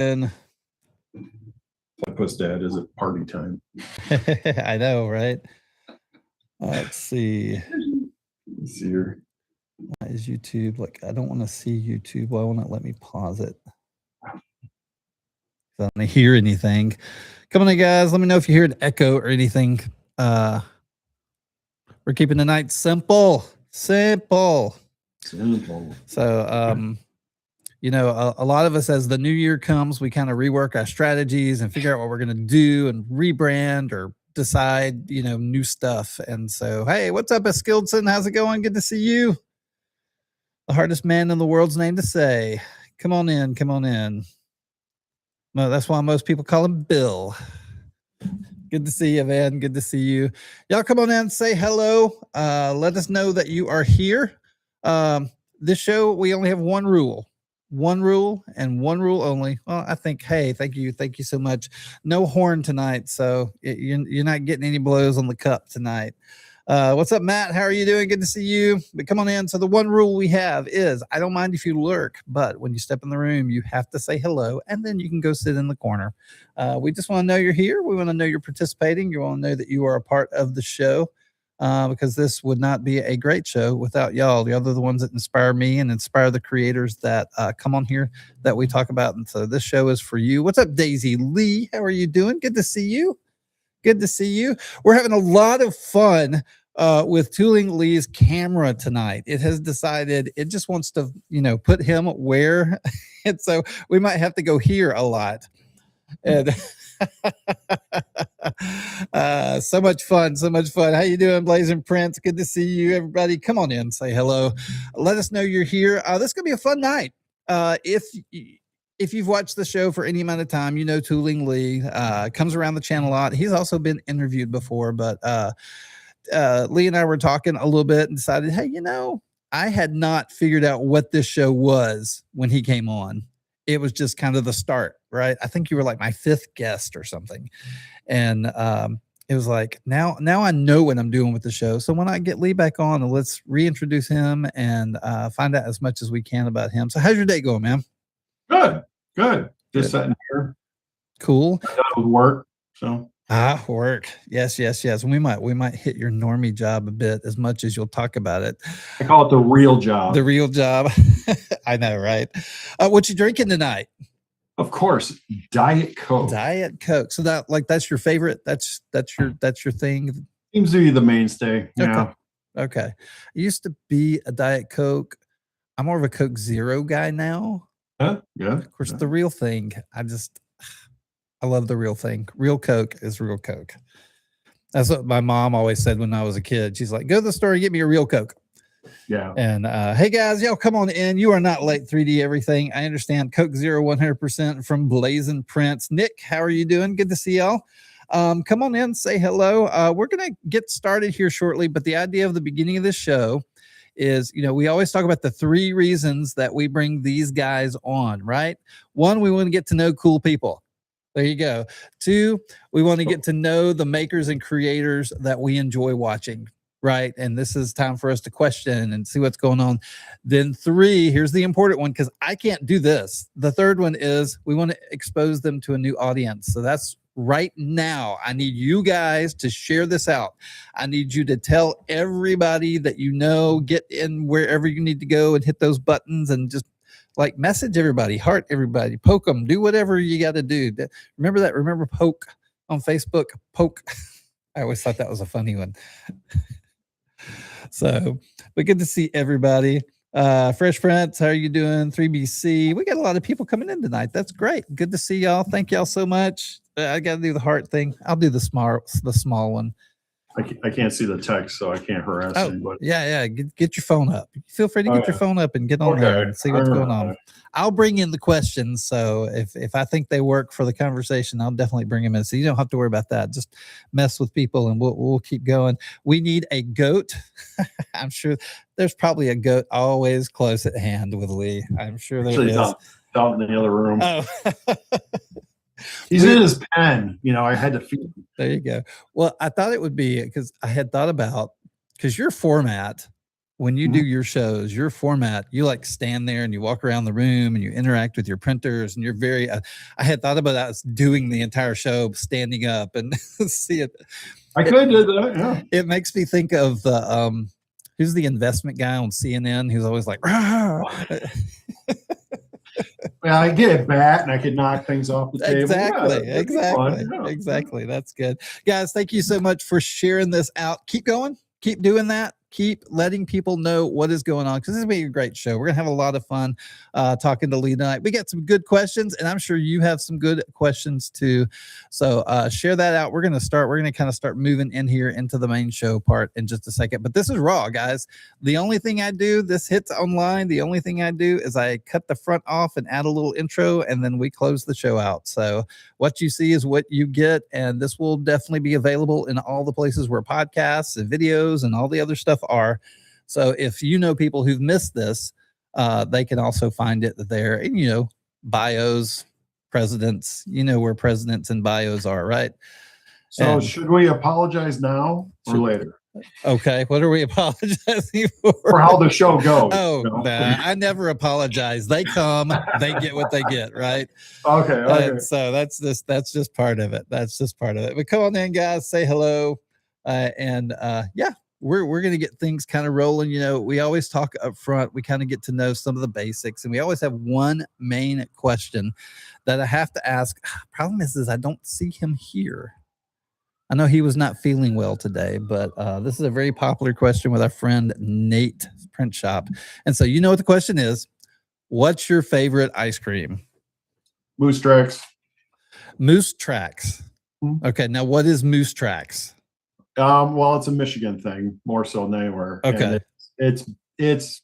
And Puss Dad, is it party time? I know, right? Let's see. Let's see here. Is YouTube like? I don't want to see YouTube. Why won't it let me pause it? I don't want to hear anything. Come on, guys. Let me know if you hear an echo or anything. We're keeping the night simple. Simple. So, you know, a lot of us, as the new year comes, we kind of rework our strategies and figure out what we're going to do and rebrand or decide, you know, new stuff. And so, hey, what's up, Eskildson? How's it going? Good to see you. The hardest man in the world's name to say. Come on in. Come on in. No, that's why most people call him Bill. Good to see you, man. Good to see you. Y'all come on in, say hello. Let us know that you are here. This show, we only have one rule and one rule only. Well, I think, hey, thank you so much. No horn tonight, so you're not getting any blows on the cup tonight. What's up, Matt? How are you doing? Good to see you. But come on in. So the one rule we have is, I don't mind if you lurk, but when you step in the room, you have to say hello, and then you can go sit in the corner. We just want to know you're here. We want to know you're participating. You want to know that you are a part of the show. Because this would not be a great show without y'all. Y'all are the ones that inspire me and inspire the creators that come on here that we talk about. And so this show is for you. What's up, Daisy Lee? How are you doing? Good to see you. Good to see you. We're having a lot of fun with Tooling Lee's camera tonight. It has decided it just wants to, you know, put him where. And so we might have to go here a lot. And so much fun. How you doing, Blazing Prince? Good to see you, everybody. Come on in, say hello. Let us know you're here. This is gonna be a fun night. If you've watched the show for any amount of time, you know Tooling Lee comes around the channel a lot. He's also been interviewed before, but Lee and I were talking a little bit and decided, hey, you know, I had not figured out what this show was when he came on. It was just kind of the start, right? I think you were like my 5th guest or something. And it was like, now I know what I'm doing with the show. So when I get Lee back on, let's reintroduce him and find out as much as we can about him. So how's your day going, man? Good. Just sitting here. Cool. Done with work. So work. Yes. We might hit your normie job a bit as much as you'll talk about it. I call it the real job. The real job. I know, right? What you drinking tonight? Of course, Diet Coke. Diet Coke. So that's your favorite. That's your thing. Seems to be the mainstay. Yeah. Okay. I used to be a Diet Coke. I'm more of a Coke Zero guy now. Yeah. Of course, the real thing. I love the real thing. Real Coke is real Coke. That's what my mom always said when I was a kid. She's like, go to the store and get me a real Coke. Yeah. And hey guys, y'all come on in. You are not late. 3D everything. I understand. Coke Zero 100% from Blazing Prince. Nick, how are you doing? Good to see y'all. Come on in, say hello. We're gonna get started here shortly, but the idea of the beginning of this show is, you know, we always talk about the 3 reasons that we bring these guys on, right? 1, we want to get to know cool people. There you go. 2, we want to get to know the makers and creators that we enjoy watching, right? And this is time for us to question and see what's going on. Then 3, here's the important one, because I can't do this. The 3rd one is we want to expose them to a new audience. So that's right now. I need you guys to share this out. I need you to tell everybody that you know, get in wherever you need to go and hit those buttons and just like message everybody, heart everybody, poke them, do whatever you got to do. Remember that? Remember poke on Facebook? Poke. I always thought that was a funny one. So, but good to see everybody. Fresh Prince, how are you doing? 3BC. We got a lot of people coming in tonight. That's great. Good to see y'all. Thank y'all so much. I got to do the heart thing. I'll do the small one. I can't see the text, so I can't harass anybody. Yeah. Get your phone up. Feel free to get your phone up and get on there and see what's going on. I'll bring in the questions. So if I think they work for the conversation, I'll definitely bring them in. So you don't have to worry about that. Just mess with people and we'll keep going. We need a goat. I'm sure there's probably a goat always close at hand with Lee. I'm sure there is. Out in the other room. Oh. He's in his pen. You know, I had to feed him. There you go. Well, I thought it would be because I had thought about, because your format when you do your shows, your format, you like stand there and you walk around the room and you interact with your printers, and you're very, I had thought about that as doing the entire show, standing up and see it. I could do that. Yeah. It makes me think of the, who's the investment guy on CNN who's always like, "Rah!" Well, I get a bat and I could knock things off the table. Exactly. Yeah, that'd be fun. Exactly. Yeah. Exactly. That's good. Guys, thank you so much for sharing this out. Keep going. Keep doing that. Keep letting people know what is going on, because this is going to be a great show. We're going to have a lot of fun talking to Lee tonight. We got some good questions, and I'm sure you have some good questions too. So share that out. We're going to kind of start moving in here into the main show part in just a second. But this is raw, guys. The only thing I do, this hits online. The only thing I do is I cut the front off and add a little intro, and then we close the show out. So what you see is what you get, and this will definitely be available in all the places where podcasts and videos and all the other stuff are. So if you know people who've missed this, they can also find it there. And bios, presidents, where presidents and bios are, right? So And should we apologize now or later? Okay, what are we apologizing for? For how the show goes. Oh, nah, I never apologize. They come, they get what they get, right? Okay. So that's just part of it. That's just part of it. But come on in, guys, say hello, and yeah. We're going to get things kind of rolling. We always talk up front. We kind of get to know some of the basics, and we always have one main question that I have to ask. Problem is I don't see him here. I know he was not feeling well today, but this is a very popular question with our friend Nate Print Shop. And so what the question is: what's your favorite ice cream? Moose Tracks. Moose Tracks. Okay, now what is Moose Tracks? Well, it's a Michigan thing more so than anywhere. Okay. And it's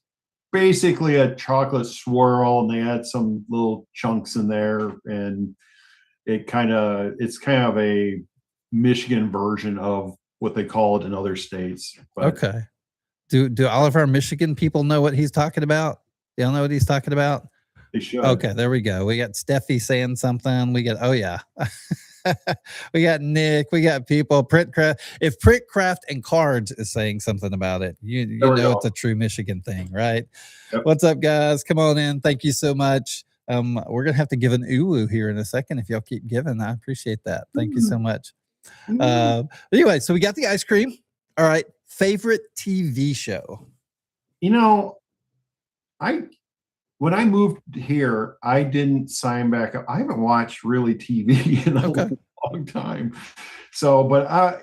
basically a chocolate swirl, and they add some little chunks in there, and it's kind of a Michigan version of what they call it in other states. But okay. Do all of our Michigan people know what he's talking about? They all know what he's talking about? They should. Okay, there we go. We got Steffi saying something. We got, oh yeah. We got Nick, we got people. Printcraft. If Printcraft and Cards is saying something about it, you know it's a true Michigan thing, right? Yep. What's up, guys? Come on in. Thank you so much. We're gonna have to give an uwu here in a second if y'all keep giving. I appreciate that. Thank you so much. Anyway, so we got the ice cream. All right. Favorite TV show? When I moved here, I didn't sign back up. I haven't watched really TV in a long time. So, but I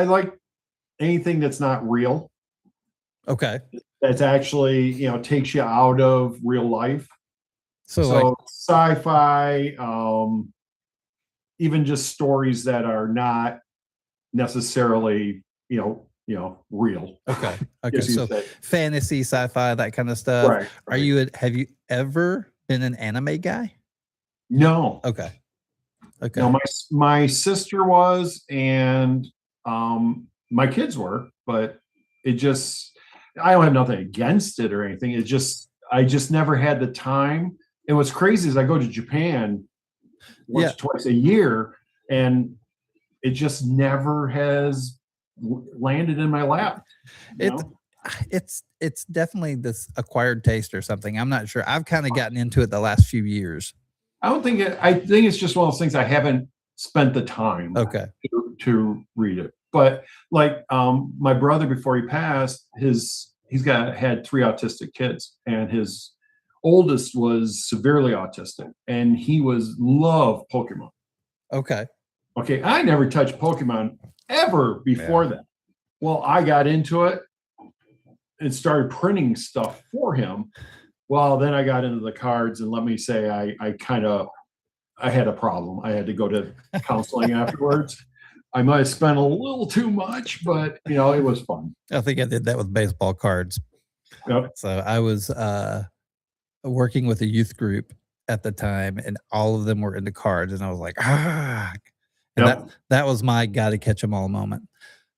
like anything that's not real. Okay. That's actually, takes you out of real life. So like sci-fi, even just stories that are not necessarily, real. Okay. So fantasy, sci-fi, that kind of stuff. Right. Have you ever been an anime guy? No. Okay. No, my sister was, and my kids were, but I don't have nothing against it or anything. I just never had the time. And what's crazy is I go to Japan once or twice a year, and it just never has landed in my lap. It's definitely this acquired taste or something. I'm not sure. I've kind of gotten into it the last few years. I think it's just one of those things I haven't spent the time to read it. But like my brother, before he passed, he's had 3 autistic kids, and his oldest was severely autistic, and he loved Pokemon. Okay, I never touched Pokemon ever before that. Well, I got into it and started printing stuff for him. Well, then I got into the cards, and let me say, I had a problem. I had to go to counseling afterwards. I might have spent a little too much, but it was fun. I think I did that with baseball cards. Yep. So I was working with a youth group at the time, and all of them were into cards, and I was like, and that was my got to catch them all moment.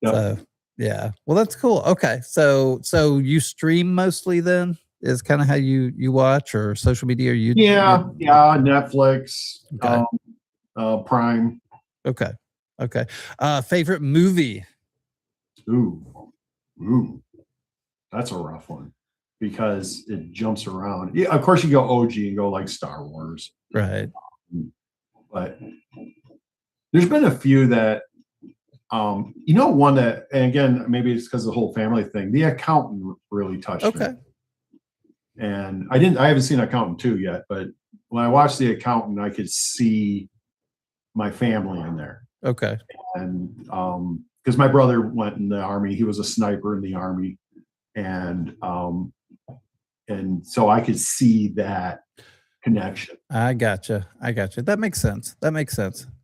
Yep. So yeah, well, that's cool. Okay, so you stream mostly then? Is kind of how you watch, or social media, or you? Yeah, Netflix, Prime. Okay. Favorite movie? Ooh. That's a rough one because it jumps around. Yeah, of course you go OG and go like Star Wars. Right. But there's been a few that, one that, and again, maybe it's because of the whole family thing. The Accountant really touched me. And I haven't seen Accountant 2 yet, but when I watched The Accountant, I could see my family in there. Okay. And because my brother went in the Army, he was a sniper in the Army, and so I could see that connection. I gotcha. That makes sense.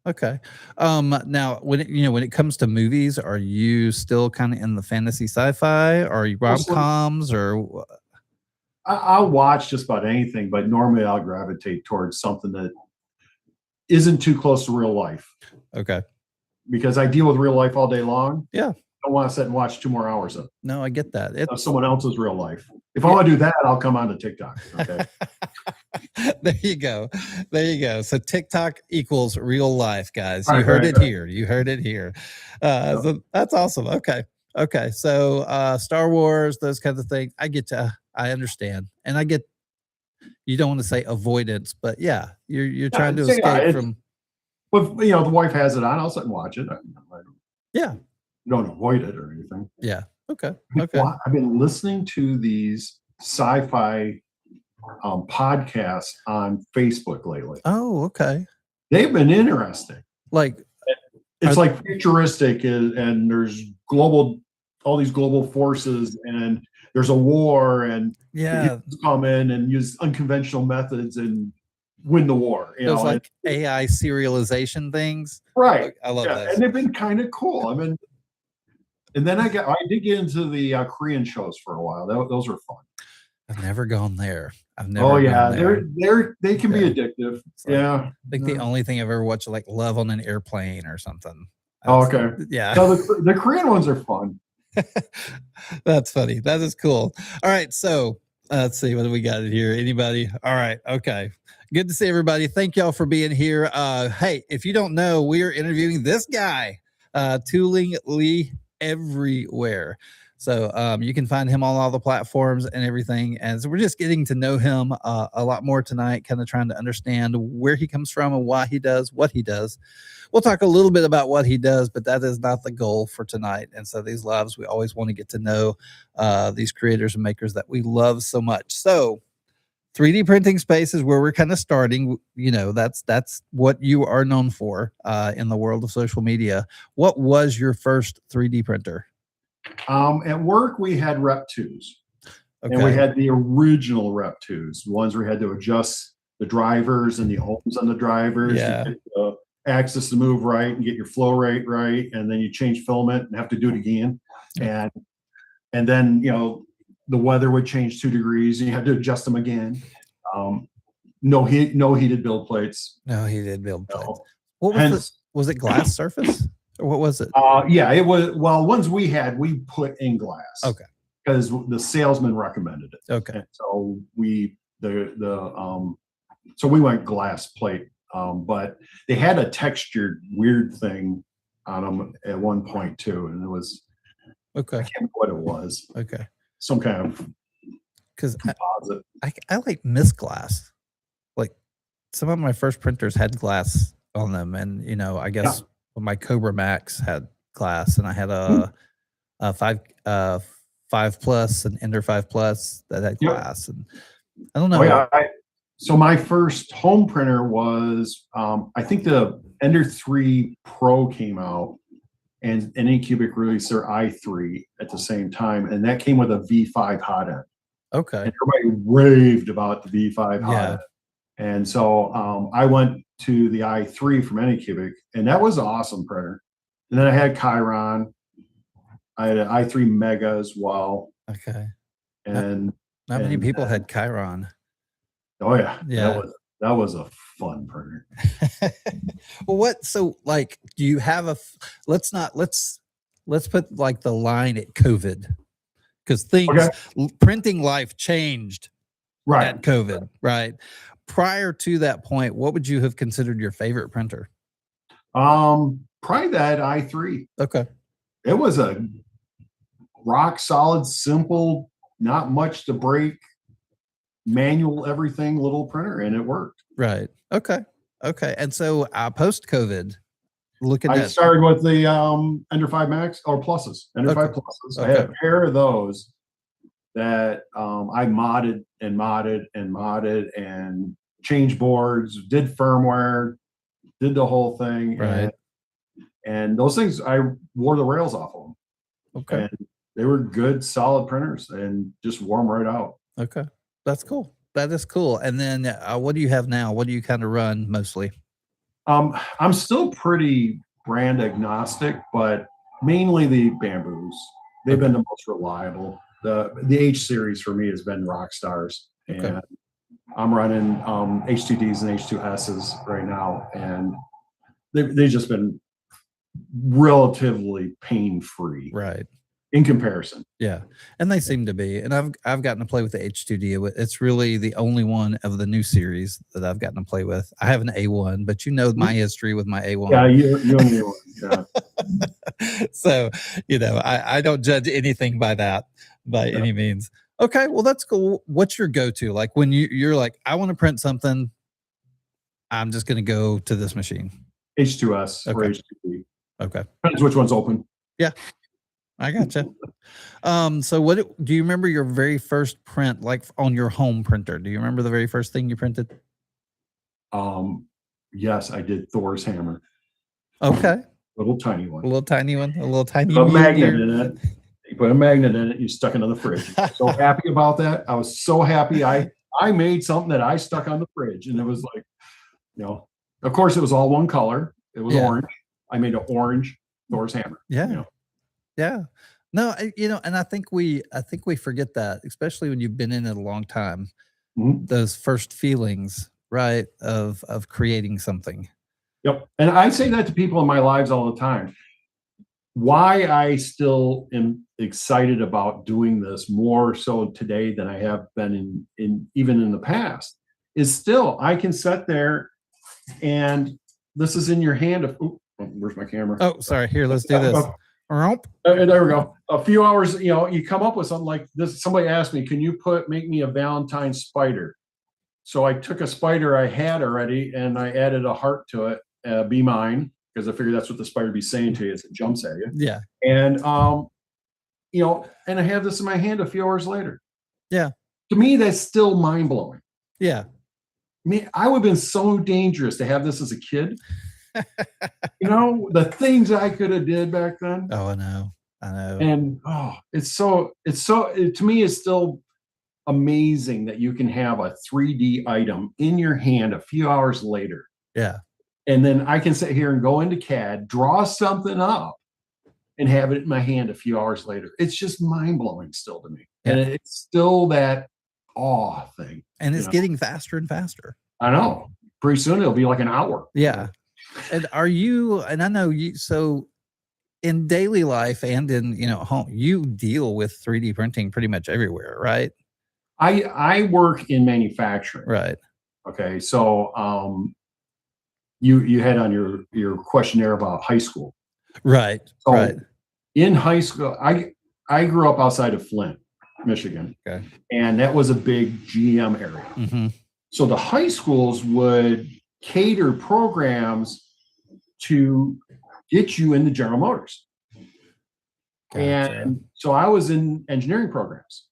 Okay. Now when it comes to movies, are you still kind of in the fantasy sci-fi, or are you rom-coms, or? I'll watch just about anything, but normally I'll gravitate towards something that isn't too close to real life. Okay. Because I deal with real life all day long. Yeah. I don't want to sit and watch 2 more hours of. No, I get that. It's someone else's real life. If I want to do that, I'll come on to TikTok. Okay. There you go. So TikTok equals real life, guys. You heard it here. So that's awesome. Okay. So Star Wars, those kinds of things. I understand. And I get, you don't want to say avoidance, but yeah, you're trying to escape from. But the wife has it on. I'll sit and watch it. Yeah. Don't avoid it or anything. Yeah. Okay. I've been listening to these sci-fi podcasts on Facebook lately. Oh, okay. They've been interesting. Like, it's like futuristic, and there's all these global forces, and there's a war, and come in and use unconventional methods and win the war. Those like AI serialization things, right? I love that, and they've been kind of cool. I mean, and then I did get into the Korean shows for a while. Those are fun. I've never gone there. They can be addictive. I think the only thing I've ever watched is like Love on an Airplane or something. Okay. Yeah. No, the Korean ones are fun. That's funny. That is cool. All right. So let's see what do we got here. Anybody? All right. Okay. Good to see everybody. Thank y'all for being here. Hey, if you don't know, we are interviewing this guy, Tooling Lee everywhere. So you can find him on all the platforms and everything. And so we're just getting to know him a lot more tonight, kind of trying to understand where he comes from and why he does what he does. We'll talk a little bit about what he does, but that is not the goal for tonight. And so these lives, we always want to get to know these creators and makers that we love so much. So 3D printing space is where we're kind of starting. That's what you are known for in the world of social media. What was your first 3D printer? At work, we had Rep 2s. Okay. And we had the original Rep 2s, ones where we had to adjust the drivers and the ohms on the drivers. Yeah. To get the axis to move right and get your flow rate right. And then you change filament and have to do it again. And then, the weather would change 2 degrees and you had to adjust them again. No heated build plates. No heated build plates. What was it glass surface? Or what was it? Yeah, it was. Well, ones we had, we put in glass. Okay. Because the salesman recommended it. Okay. And so we went glass plate. But they had a textured weird thing on them at one point too, and it was okay. I can't remember what it was. Okay. Some kind of composite. I like miss glass. Like some of my first printers had glass on them, and I guess. Yeah. My Cobra Max had glass, and I had a 5 Plus and Ender 5 Plus that had glass, and I don't know. Oh, yeah. So my first home printer was, I think the Ender 3 Pro came out, and Anycubic released their i3 at the same time, and that came with a V5 hot end. Okay. And everybody raved about the V5 hot end. And so I went to the i3 from Anycubic, and that was an awesome printer. And then I had Chiron. I had an i3 Mega as well. Okay. And not many people had Chiron. Oh yeah. Yeah. That was a fun printer. Well, do you have let's put like the line at COVID, because printing life changed at COVID, right? Prior to that point, what would you have considered your favorite printer? Probably that i3. Okay. It was a rock solid, simple not much to break, manual everything, little printer, and it worked. Right. Okay. Okay. And so post COVID, looking I at started with the Ender 5 Max or Pluses, Ender 5 Pluses. I had a pair of those that I modded and changed boards, did firmware, did the whole thing. Right. And those things, I wore the rails off of them. Okay. And they were good, solid printers and just wore them right out. Okay. That's cool. That is cool. And then what do you have now? What do you kind of run mostly? I'm still pretty brand agnostic, but mainly the Bamboos. They've been the most reliable. The H series for me has been rock stars, and I'm running H2Ds and H2Ss right now, and they've just been relatively pain-free, right, in comparison. Yeah, and they seem to be. And I've gotten to play with the H2D. It's really the only one of the new series that I've gotten to play with. I have an A1, but you know my history with my A1. Yeah, you and the A1. Yeah. So, I don't judge anything by that by any means. Okay, well, that's cool. What's your go-to? Like when you're like, I want to print something, I'm just going to go to this machine. H2S or H2D. Okay. Depends which one's open. Yeah. I gotcha. So what do you remember your very first print, like on your home printer? Do you remember the very first thing you printed? Yes, I did Thor's hammer. Okay. Little tiny one. A little tiny one. A little tiny a magnet in it. You put a magnet in it, you stuck it on the fridge. So happy about that. I was so happy. I made something that I stuck on the fridge, and it was like, of course it was all one color. It was orange. I made an orange Thor's hammer. Yeah. Yeah. No, and I think we forget that, especially when you've been in it a long time. Mm-hmm. Those first feelings, right, of creating something. Yep. And I say that to people in my lives all the time. Why I still am excited about doing this more so today than I have been even in the past is still I can sit there and this is in your hand. Where's my camera? Oh, sorry. Here, let's do this. There we go. A few hours, you come up with something like this. Somebody asked me, can you make me a Valentine spider? So I took a spider I had already and I added a heart to it, be mine, because I figured that's what the spider would be saying to you as it jumps at you. Yeah. And, and I have this in my hand a few hours later. Yeah. To me, that's still mind blowing. Yeah. I mean, I would have been so dangerous to have this as a kid. The things I could have did back then. Oh, I know. And to me, it's still amazing that you can have a 3D item in your hand a few hours later. Yeah. And then I can sit here and go into CAD, draw something up, and have it in my hand a few hours later. It's just mind blowing still to me. Yeah. And it's still that awe thing. And it's getting faster and faster. I know. Pretty soon it'll be like an hour. Yeah. And and I know you, so in daily life and in, home, you deal with 3D printing pretty much everywhere, right? I work in manufacturing. Right. Okay. So, you had on your questionnaire about high school. Right. So right. In high school, I grew up outside of Flint, Michigan. Okay. And that was a big GM area. Mm-hmm. So the high schools would cater programs to get you into General Motors. Gotcha. And so I was in engineering programs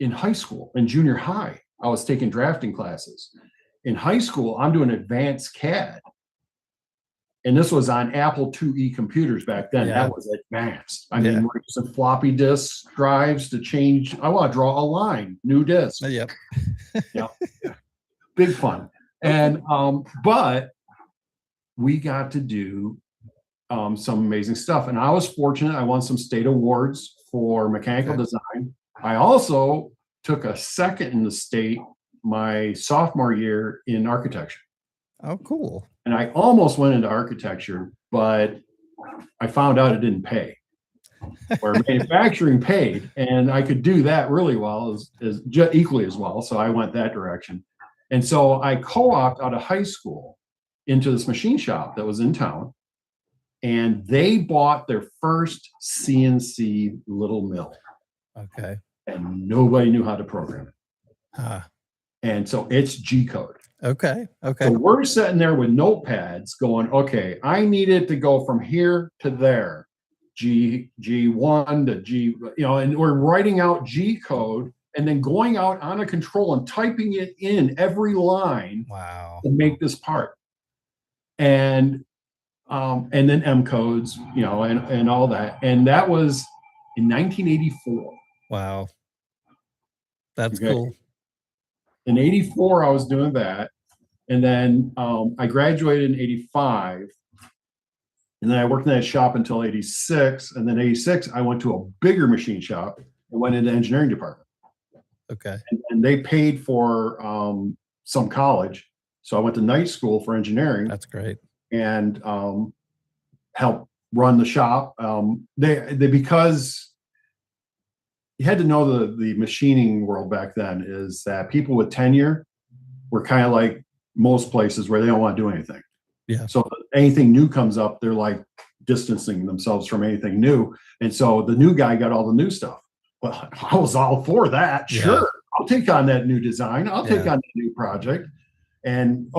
in high school. In junior high, I was taking drafting classes. In high school, I'm doing advanced CAD. And this was on Apple IIe computers back then. Yeah. That was advanced. I mean, we're using floppy disk drives to change. I want to draw a line, new disk. Yep. Yeah. Big fun. And, but we got to do some amazing stuff. And I was fortunate. I won some state awards for mechanical design. I also took a second in the state my sophomore year in architecture. Oh, cool. And I almost went into architecture, but I found out it didn't pay. Where manufacturing paid, and I could do that really well, as equally as well. So I went that direction. And so I co-opted out of high school into this machine shop that was in town. And they bought their first CNC little mill. Okay. and nobody knew how to program it. Huh. And so it's G code. Okay. So we're sitting there with notepads going, okay, I need it to go from here to there, G1 to G, and we're writing out G code and then going out on a control and typing it in every line. Wow. To make this part. And then M codes, and all that. And that was in 1984. Wow. That's cool. In 84, I was doing that. And then I graduated in 85. And then I worked in that shop until 86. And then 86, I went to a bigger machine shop and went into engineering department. Okay. And they paid for some college. So I went to night school for engineering. That's great. And helped run the shop. They because you had to know the machining world back then is that people with tenure were kind of like most places where they don't want to do anything. Yeah. So if anything new comes up, they're like distancing themselves from anything new. And so the new guy got all the new stuff. Well, I was all for that. Yeah. Sure. I'll take on that new design. I'll take on the new project. And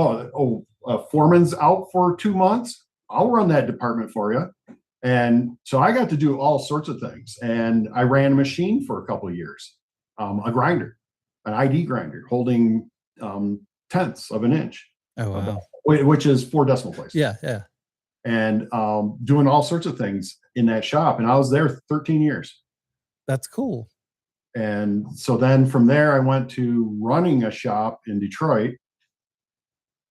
foreman's out for 2 months. I'll run that department for you. And so I got to do all sorts of things. And I ran a machine for a couple of years, a grinder, an ID grinder holding tenths of an inch. Oh, wow. Which is 4 decimal places. Yeah. And doing all sorts of things in that shop. And I was there 13 years. That's cool. And so then from there, I went to running a shop in Detroit.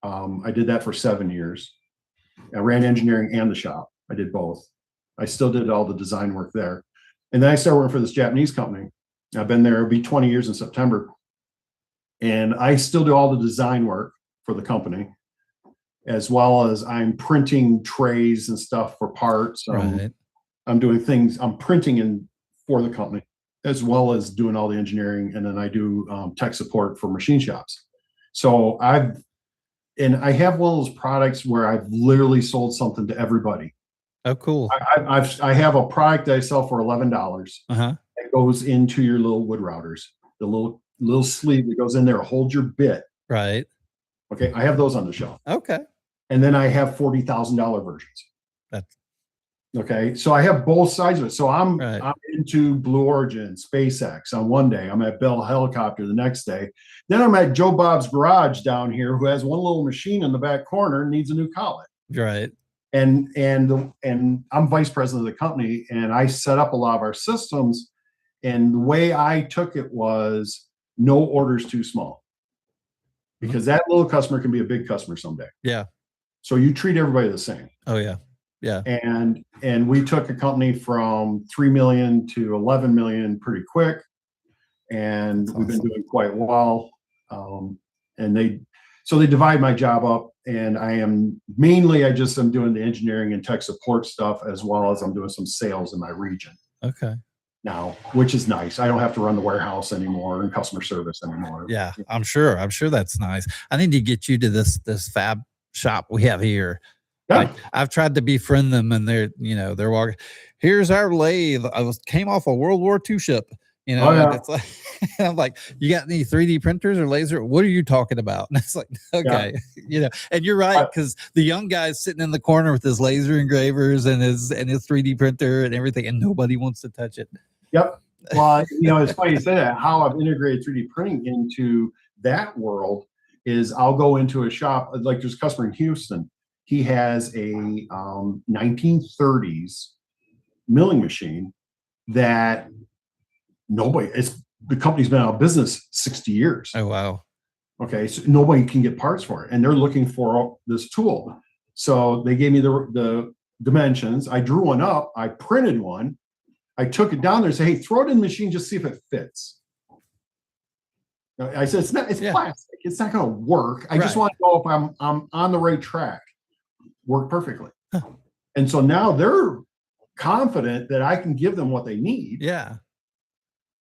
I did that for 7 years. I ran engineering and the shop. I did both. I still did all the design work there. And then I started working for this Japanese company. I've been there, it'll be 20 years in September. And I still do all the design work for the company, as well as I'm printing trays and stuff for parts. Right. I'm doing things, I'm printing for the company, as well as doing all the engineering. And then I do tech support for machine shops. So I have one of those products where I've literally sold something to everybody. Oh, cool. I have a product that I sell for $11. Uh-huh. That goes into your little wood routers. The little sleeve that goes in there holds your bit. Right. Okay, I have those on the shelf. Okay. And then I have $40,000 versions. That's okay. So I have both sides of it. So I'm into Blue Origin, SpaceX on one day. I'm at Bell Helicopter the next day. Then I'm at Joe Bob's Garage down here, who has one little machine in the back corner and needs a new collet. right. And I'm vice president of the company, and I set up a lot of our systems. And the way I took it was no orders too small, because that little customer can be a big customer someday. Yeah. So you treat everybody the same. Oh, yeah. Yeah. And we took a company from 3 million to 11 million pretty quick, and we've been doing quite well. And they divide my job up, and I'm doing the engineering and tech support stuff, as well as I'm doing some sales in my region. Okay. Now, which is nice. I don't have to run the warehouse anymore and customer service anymore. Yeah, I'm sure that's nice. I need to get you to this fab shop we have here. Yeah. I've tried to befriend them, and they're walking. Here's our lathe. Came off a World War II ship. And it's like, I'm like, you got any 3D printers or laser? What are you talking about? And it's like, okay, and you're right, because the young guy's sitting in the corner with his laser engravers and his 3D printer and everything, and nobody wants to touch it. Yep. Well, it's funny you say that. How I've integrated 3D printing into that world is I'll go into a shop, like there's a customer in Houston. He has a 1930s milling machine that the company's been out of business 60 years. Oh, wow. Okay. So nobody can get parts for it, and they're looking for this tool. So they gave me the dimensions. I drew one up. I printed one. I took it down there and said, hey, throw it in the machine, just see if it fits. I said, it's plastic. It's not going to work. I just want to know if I'm on the right track. Worked perfectly. Huh. And so now they're confident that I can give them what they need. Yeah.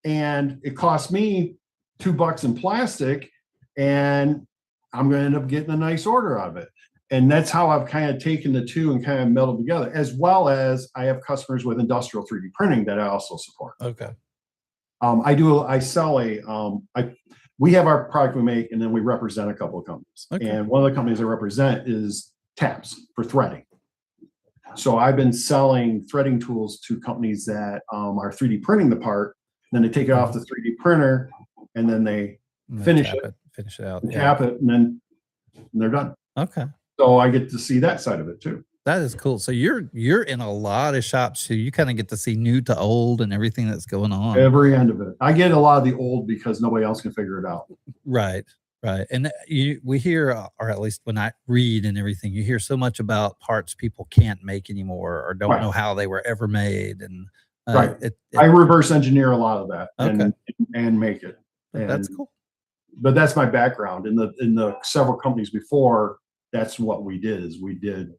And it cost me $2 in plastic, and I'm going to end up getting a nice order out of it. And that's how I've kind of taken the two and kind of melded together, as well as I have customers with industrial 3D printing that I also support. Okay. We have our product we make, and then we represent a couple of companies. Okay. And one of the companies I represent is tabs for threading. So I've been selling threading tools to companies that are 3D printing the part. Then they take it off the 3D printer, and then they finish it out, tap it, and then they're done. Okay. So I get to see that side of it too. That is cool. So you're in a lot of shops, so you kind of get to see new to old and everything that's going on. Every end of it. I get a lot of the old because nobody else can figure it out. Right. Right. And we hear, or at least when I read and everything, you hear so much about parts people can't make anymore or don't know how they were ever made. And I reverse engineer a lot of that and make it. And, that's cool. But that's my background. In the several companies before, that's what we did, is we did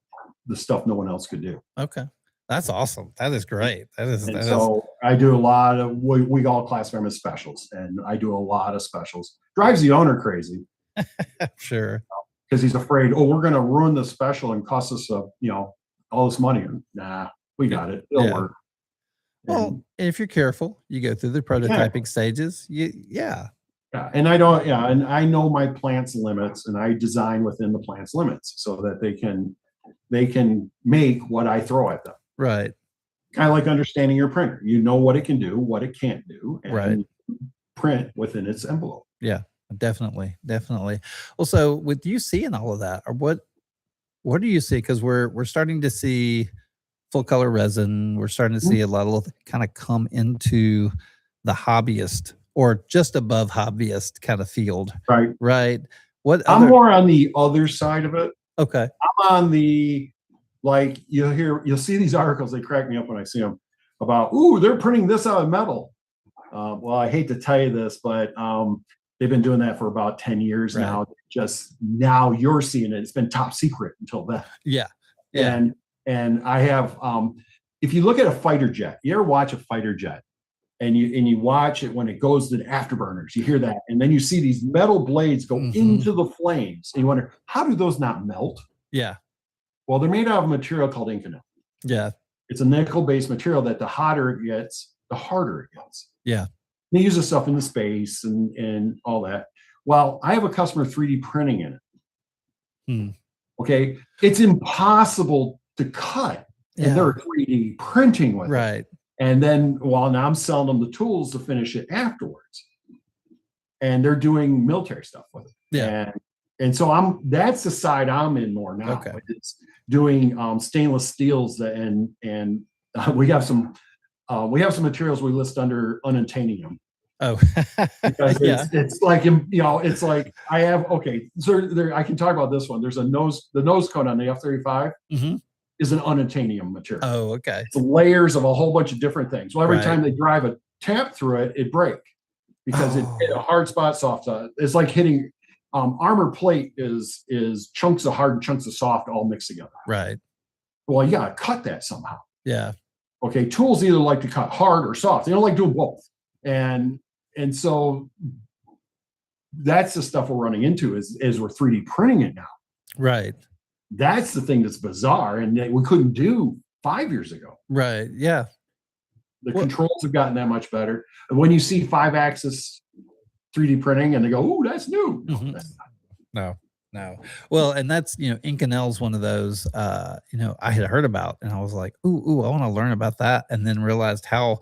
the stuff no one else could do. Okay. That's awesome. That is great. I do a lot of, we all classify them as specials, and I do a lot of specials. Drives the owner crazy. Sure. Because he's afraid, we're going to ruin the special and cost us all this money. Nah, we got it. It'll work. Well, if you're careful, you go through the prototyping stages. Yeah. And I know my plant's limits, and I design within the plant's limits so that they can make what I throw at them. Right. Kind of like understanding your printer. You know what it can do, what it can't do, and print within its envelope. Yeah, definitely. Well, so with you seeing all of that, or what do you see? Because we're starting to see full color resin. We're starting to see a lot of kind of come into the hobbyist or just above hobbyist kind of field. Right. I'm more on the other side of it. Okay. I'm on the, like, you'll see these articles, they crack me up when I see them, about, they're printing this out of metal. Well, I hate to tell you this, but they've been doing that for about 10 years now. Just now you're seeing it. It's been top secret until then. Yeah. And I have, if you look at a fighter jet, you ever watch a fighter jet, and you watch it when it goes to the afterburners, you hear that, and then you see these metal blades go into the flames, and you wonder, how do those not melt? Yeah. Well, they're made out of a material called Inconel. Yeah. It's a nickel-based material that the hotter it gets, the harder it gets. Yeah. They use this stuff in the space and all that. Well, I have a customer 3D printing in it. Okay. It's impossible to cut. And they're 3D printing with it. And then, now I'm selling them the tools to finish it afterwards. And they're doing military stuff with it. Yeah. And so that's the side I'm in more now. Okay. It's doing stainless steels, and we have some materials we list under unobtainium. Oh, because it's like I have, so I can talk about this one. There's the nose cone on the F-35 is an unobtainium material. Oh, okay. It's layers of a whole bunch of different things. Well, every time they drive a tap through it break because it hit a hard spot, soft spot. It's like hitting armor plate is chunks of hard and chunks of soft all mixed together. Right. Well, you gotta cut that somehow. Yeah. Okay. Tools either like to cut hard or soft. They don't like doing both. And so that's the stuff we're running into is we're 3D printing it now. Right. That's the thing that's bizarre and that we couldn't do 5 years ago. Right. Yeah. The controls have gotten that much better. And when you see 5-axis 3D printing and they go, that's new. No. Well, and that's, Inconel's one of those, I had heard about, and I was like, I want to learn about that. And then realized how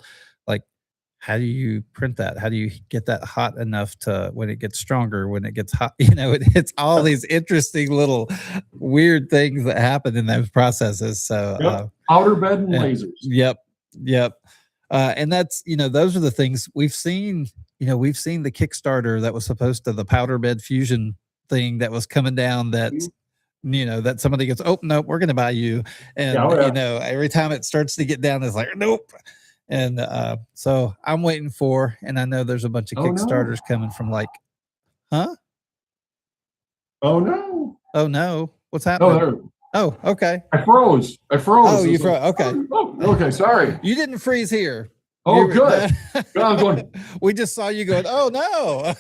do you print that? How do you get that hot enough to when it gets stronger, when it gets hot, it's all these interesting little weird things that happen in those processes. So outer bed and lasers. Yep. And that's, those are the things we've seen. We've seen the Kickstarter that was supposed to the powder bed fusion thing that was coming down that that somebody gets, no, we're going to buy you. And, every time it starts to get down, it's like, nope. And so I'm waiting for, and I know there's a bunch of Kickstarters coming from huh? Oh no. What's happening? Oh, okay. I froze. Oh, you froze. Okay. Oh, okay. Sorry. You didn't freeze here. Oh, good. I'm going. We just saw you going, oh no.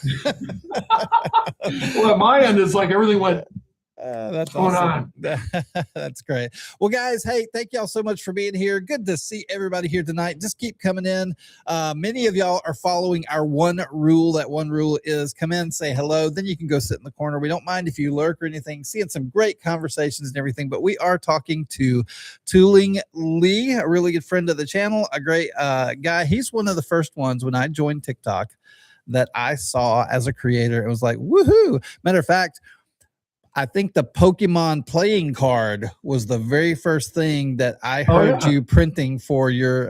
Well, at my end, it's like everything went That's awesome. That's great. Well, guys, hey, thank y'all so much for being here. Good to see everybody here tonight. Just keep coming in. Many of y'all are following our one rule. That one rule is come in, say hello, then you can go sit in the corner. We don't mind if you lurk or anything. Seeing some great conversations and everything, but we are talking to Tooling Lee, a really good friend of the channel, a great guy. He's one of the first ones when I joined TikTok that I saw as a creator. It was like, woohoo. Matter of fact, I think the Pokemon playing card was the very first thing that I heard you printing for your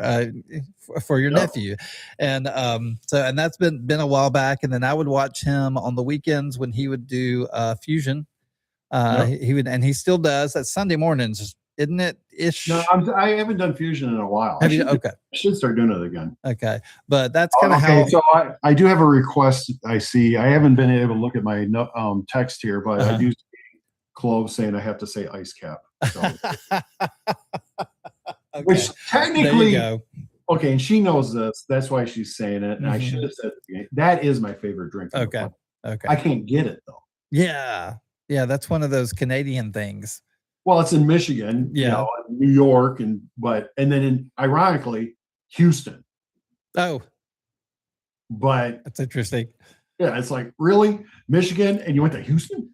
nephew. And and that's been a while back. And then I would watch him on the weekends when he would do Fusion. He would, and he still does. That's Sunday mornings, isn't it? Ish. No, I haven't done Fusion in a while. Okay. I should start doing it again. Okay. But that's kind of how. So I do have a request. I see. I haven't been able to look at my text here, but I do see Clove saying I have to say ice cap. So. Okay. Which technically, okay, and she knows this. That's why she's saying it. And I should have said that is my favorite drink. Okay. I can't get it though. Yeah. That's one of those Canadian things. Well, it's in Michigan, New York, and then ironically, Houston. Oh, but that's interesting. Yeah, it's like, really? Michigan, and you went to Houston?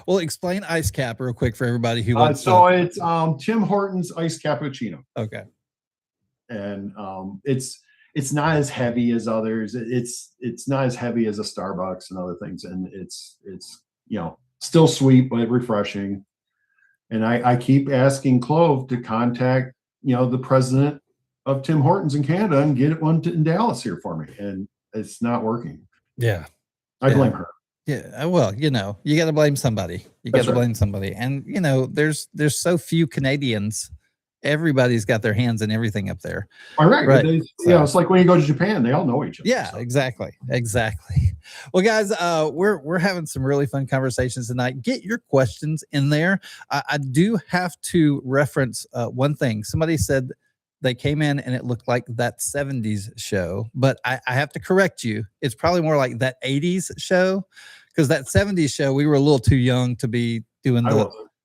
Well, explain ice cap real quick for everybody who wants it's Tim Hortons Ice Cappuccino. Okay. And it's not as heavy as others. It's not as heavy as a Starbucks and other things. And it's still sweet, but refreshing. And I keep asking Clove to contact, the president of Tim Hortons in Canada and get one in Dallas here for me. And it's not working. Yeah. I blame her. Yeah. Well, you got to blame somebody. You got to blame somebody. And, there's so few Canadians. Everybody's got their hands in everything up there. All right. It's like when you go to Japan, they all know each other. Yeah, so. Exactly. Well, guys, we're having some really fun conversations tonight. Get your questions in there. I do have to reference one thing. Somebody said they came in and it looked like that 70s show, but I have to correct you. It's probably more like that 80s show, because that 70s show, we were a little too young to be doing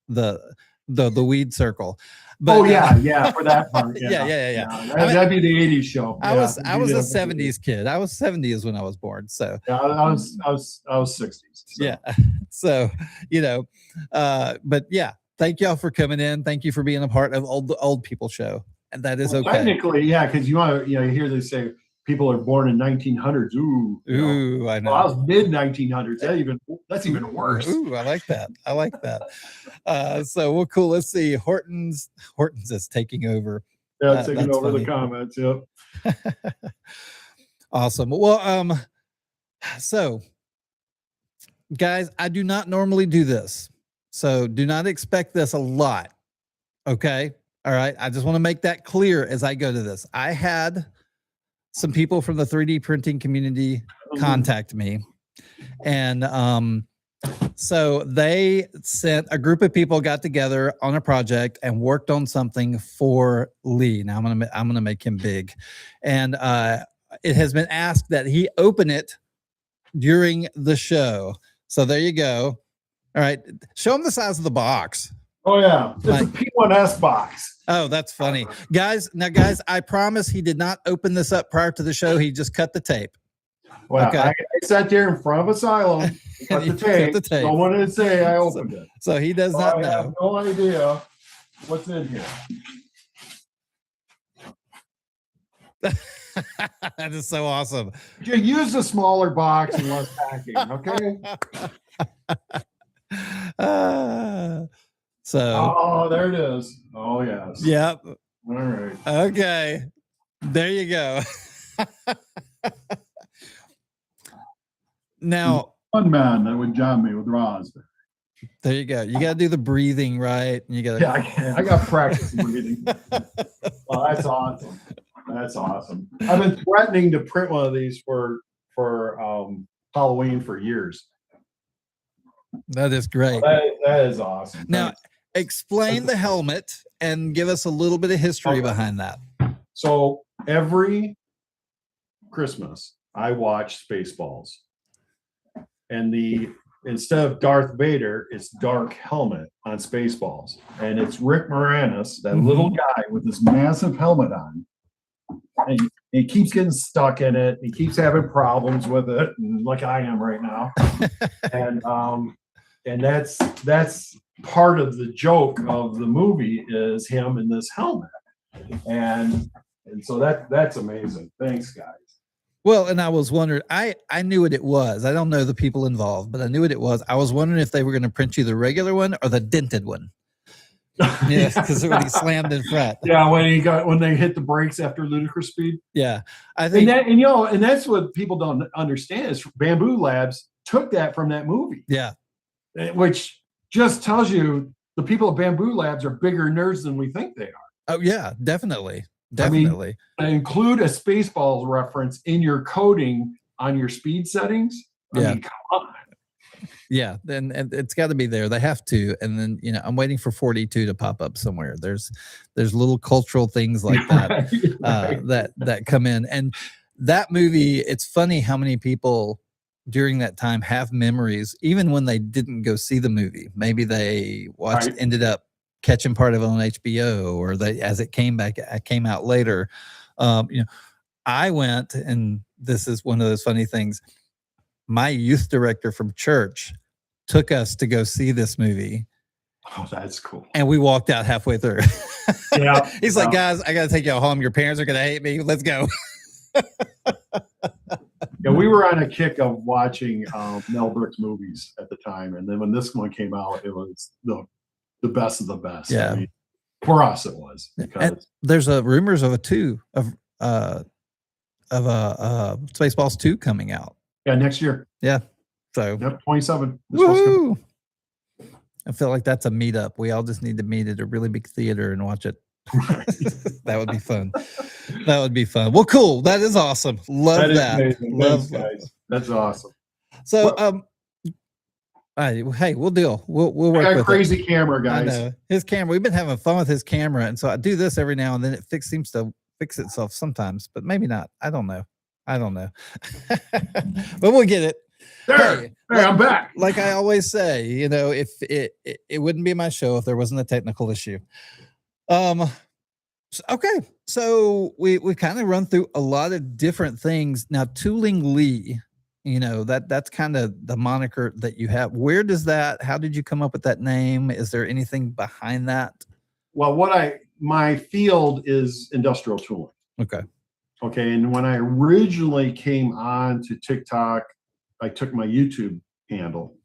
the weed circle. But, for that part. Yeah. That'd be the 80s show. I was a 70s kid. I was 70s when I was born. So I was 60s. So. Yeah. So, but yeah, thank y'all for coming in. Thank you for being a part of the old people show. And that is okay. Technically, yeah, because you hear they say people are born in 1900s. Ooh, I know. Well, I was mid 1900s. That's even worse. Ooh, I like that. So well, cool. Let's see. Hortons is taking over. Yeah, taking over funny. The comments. Yep. Awesome. Well, so guys, I do not normally do this, so do not expect this a lot. Okay. All right. I just want to make that clear as I go to this. I had some people from the 3D printing community contact me. And so they sent a group of people, got together on a project and worked on something for Lee. Now I'm gonna make him big. And it has been asked that he open it during the show. So there you go. All right. Show them the size of the box. Oh yeah, it's a P1S box. Oh, that's funny, guys. Now, guys, I promise he did not open this up prior to the show. He just cut the tape. Well, okay. I sat there in front of Asylum, cut the tape. No one did say I opened it. So he does not know. I have no idea what's in here. That is so awesome. You use a smaller box and less packing, okay? Oh, there it is. Oh, yes. Yep. All right. Okay. There you go. Now, one man that would jam me with Roz. There you go. You got to do the breathing right. And you got. Yeah, I got practice breathing. Well, that's awesome. That's awesome. I've been threatening to print one of these for Halloween for years. That is great. That is awesome. Now, explain the helmet and give us a little bit of history behind that. So every Christmas, I watch Spaceballs. And the instead of Darth Vader, it's Dark Helmet on Spaceballs. And it's Rick Moranis, that little guy with this massive helmet on. And he keeps getting stuck in it. He keeps having problems with it, like I am right now. and that's part of the joke of the movie is him in this helmet. And so that's amazing. Thanks, guys. Well, and I was wondering, I knew what it was. I don't know the people involved, but I knew what it was. I was wondering if they were going to print you the regular one or the dented one. Yeah, because when he slammed in front. Yeah, when they hit the brakes after ludicrous speed. Yeah, I think, and that's what people don't understand is Bamboo Labs took that from that movie. Yeah, which just tells you the people at Bamboo Labs are bigger nerds than we think they are. Oh yeah, definitely. I mean, include a Spaceballs reference in your coding on your speed settings. I mean, come on. Yeah, and it's got to be there. They have to. And then, I'm waiting for 42 to pop up somewhere. There's little cultural things like that that come in. And that movie, it's funny how many people during that time have memories, even when they didn't go see the movie. Maybe they ended up catching part of it on HBO, or as it came out later. I went, and this is one of those funny things. My youth director from church took us to go see this movie. Oh, that's cool. And we walked out halfway through. Yeah. He's like, guys, I got to take y'all home. Your parents are going to hate me. Let's go. Yeah, we were on a kick of watching Mel Brooks movies at the time. And then when this one came out, it was the best of the best. Yeah. I mean, for us, it was. Because there's rumors of Spaceballs 2 coming out. Yeah, next year. Yeah. So 27. Woo! I feel like that's a meetup. We all just need to meet at a really big theater and watch it. That would be fun. That would be fun. Well, cool. That is awesome. Love that. Love guys. That's awesome. So hey, we'll deal. We'll work with crazy camera, guys. I know. His camera. We've been having fun with his camera, and so I do this every now and then. It seems to fix itself sometimes, but maybe not. I don't know. But we'll get it. Hey, I'm back. Like I always say, if it wouldn't be my show if there wasn't a technical issue. Okay, so we kind of run through a lot of different things now. Tooling Lee, that's kind of the moniker that you have. Where does how did you come up with that name? Is there anything behind that? Well, my field is industrial tooling. Okay, and when I originally came on to TikTok, I took my YouTube handle,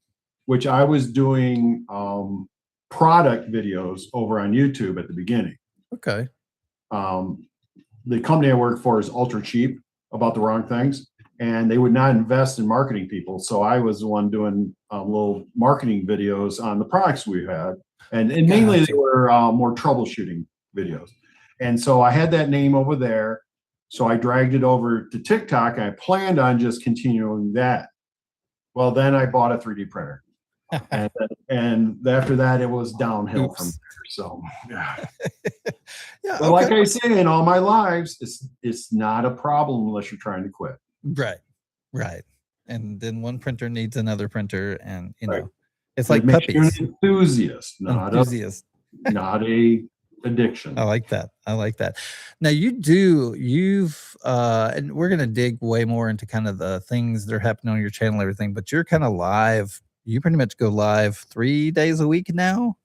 which I was doing product videos over on YouTube at the beginning. Okay. The company I work for is Ultra Cheap, about the wrong things, and they would not invest in marketing people. So I was the one doing little marketing videos on the products we had, and mainly they were more troubleshooting videos. And so I had that name over there. So I dragged it over to TikTok. I planned on just continuing that. Well, then I bought a 3D printer. and after that, it was downhill from there. So, yeah. Yeah. But like I say, in all my lives, it's not a problem unless you're trying to quit. Right. And then one printer needs another printer, and Right. It's like puppies. You're an enthusiast, not a addiction. I like that. Now and we're going to dig way more into kind of the things that are happening on your channel and everything, but you're kind of live. You pretty much go live 3 days a week now.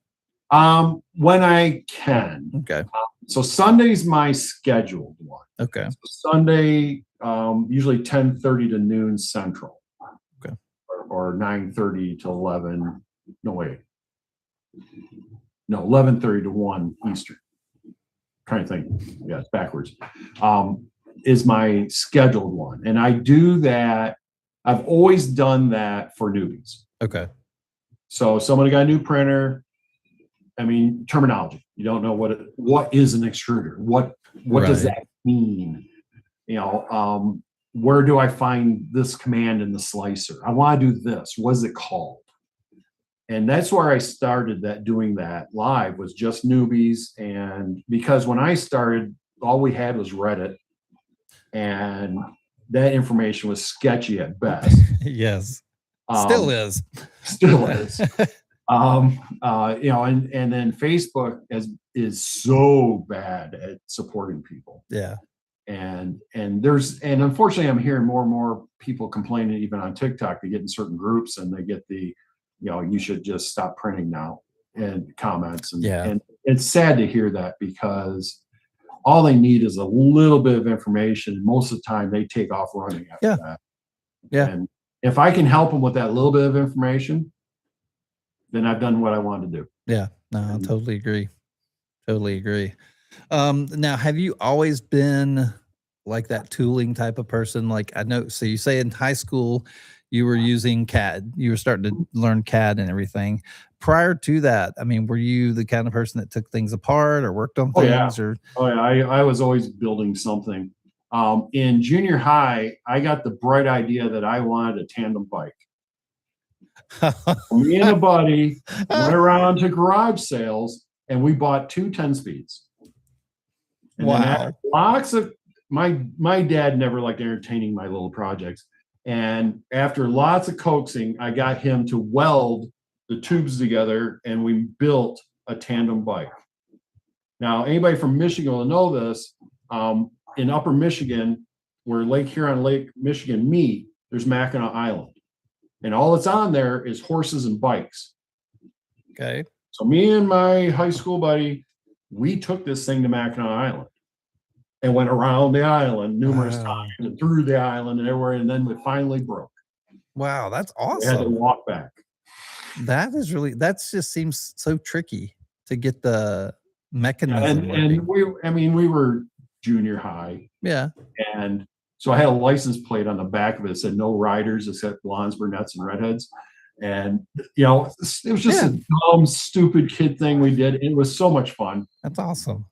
When I can. Okay. So Sunday's my scheduled one. Okay. So Sunday, usually 10:30 to noon Central. Okay. Or 9:30 to 11. No, wait. No, 11:30 to 1 Eastern. Trying to think. Yeah, it's backwards. Is my scheduled one. And I do that. I've always done that for newbies. Okay. So someone got a new printer. I mean, terminology. You don't know what is an extruder? What does that mean? Where do I find this command in the slicer? I want to do this. What is it called? And that's where I started doing that live, was just newbies. And because when I started, all we had was Reddit, and that information was sketchy at best. Yes. Still is. Still is. And then Facebook is so bad at supporting people. Yeah. And unfortunately I'm hearing more and more people complaining even on TikTok. They get in certain groups and they get you should just stop printing now and comments. And it's sad to hear that, because all they need is a little bit of information. Most of the time they take off running after that. Yeah. And if I can help them with that little bit of information, then I've done what I wanted to do. Yeah, no, I totally agree. Totally agree. Now, have you always been like that tooling type of person? Like, I know, so you say in high school you were using CAD, you were starting to learn CAD and everything. Prior to that, I mean, were you the kind of person that took things apart or worked on things? I was always building something. In junior high, I got the bright idea that I wanted a tandem bike. Me and a buddy went around to garage sales and we bought 2 10-speeds. And then lots of my dad never liked entertaining my little projects. And after lots of coaxing, I got him to weld the tubes together and we built a tandem bike. Now, anybody from Michigan will know this. In Upper Michigan, where Lake Huron, Lake Michigan meet, there's Mackinac Island. And all that's on there is horses and bikes. Okay. So me and my high school buddy, we took this thing to Mackinac Island and went around the island numerous times and through the island and everywhere. And then we finally broke. Wow, that's awesome. We had to walk back. That just seems so tricky to get the mechanism. And we were junior high. Yeah. And so I had a license plate on the back of it that said no riders except blondes, brunettes, and redheads. And, it was just a dumb, stupid kid thing we did. It was so much fun. That's awesome.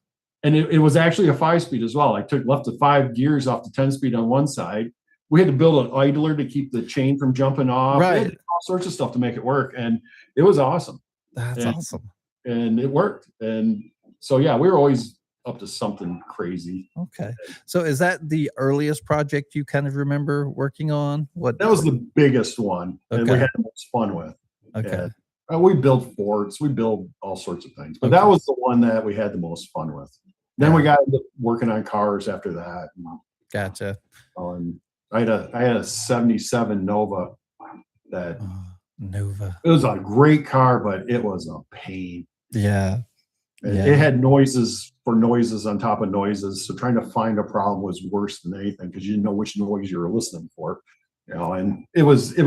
And it was actually a 5-speed as well. I left the 5 gears off the 10-speed on one side. We had to build an idler to keep the chain from jumping off. Right. We had all sorts of stuff to make it work. And it was awesome. That's awesome. And it worked. And so, yeah, we were always up to something crazy. Okay. So is that the earliest project you kind of remember working on? That was the biggest one that we had the most fun with. Okay. And we built forts, we built all sorts of things, but that was the one that we had the most fun with. Then we got into working on cars after that. Gotcha. And I had a 77 Nova that Nova. It was a great car, but it was a pain. Yeah. It had noises on top of noises. So trying to find a problem was worse than anything because you didn't know which noise you were listening for. And it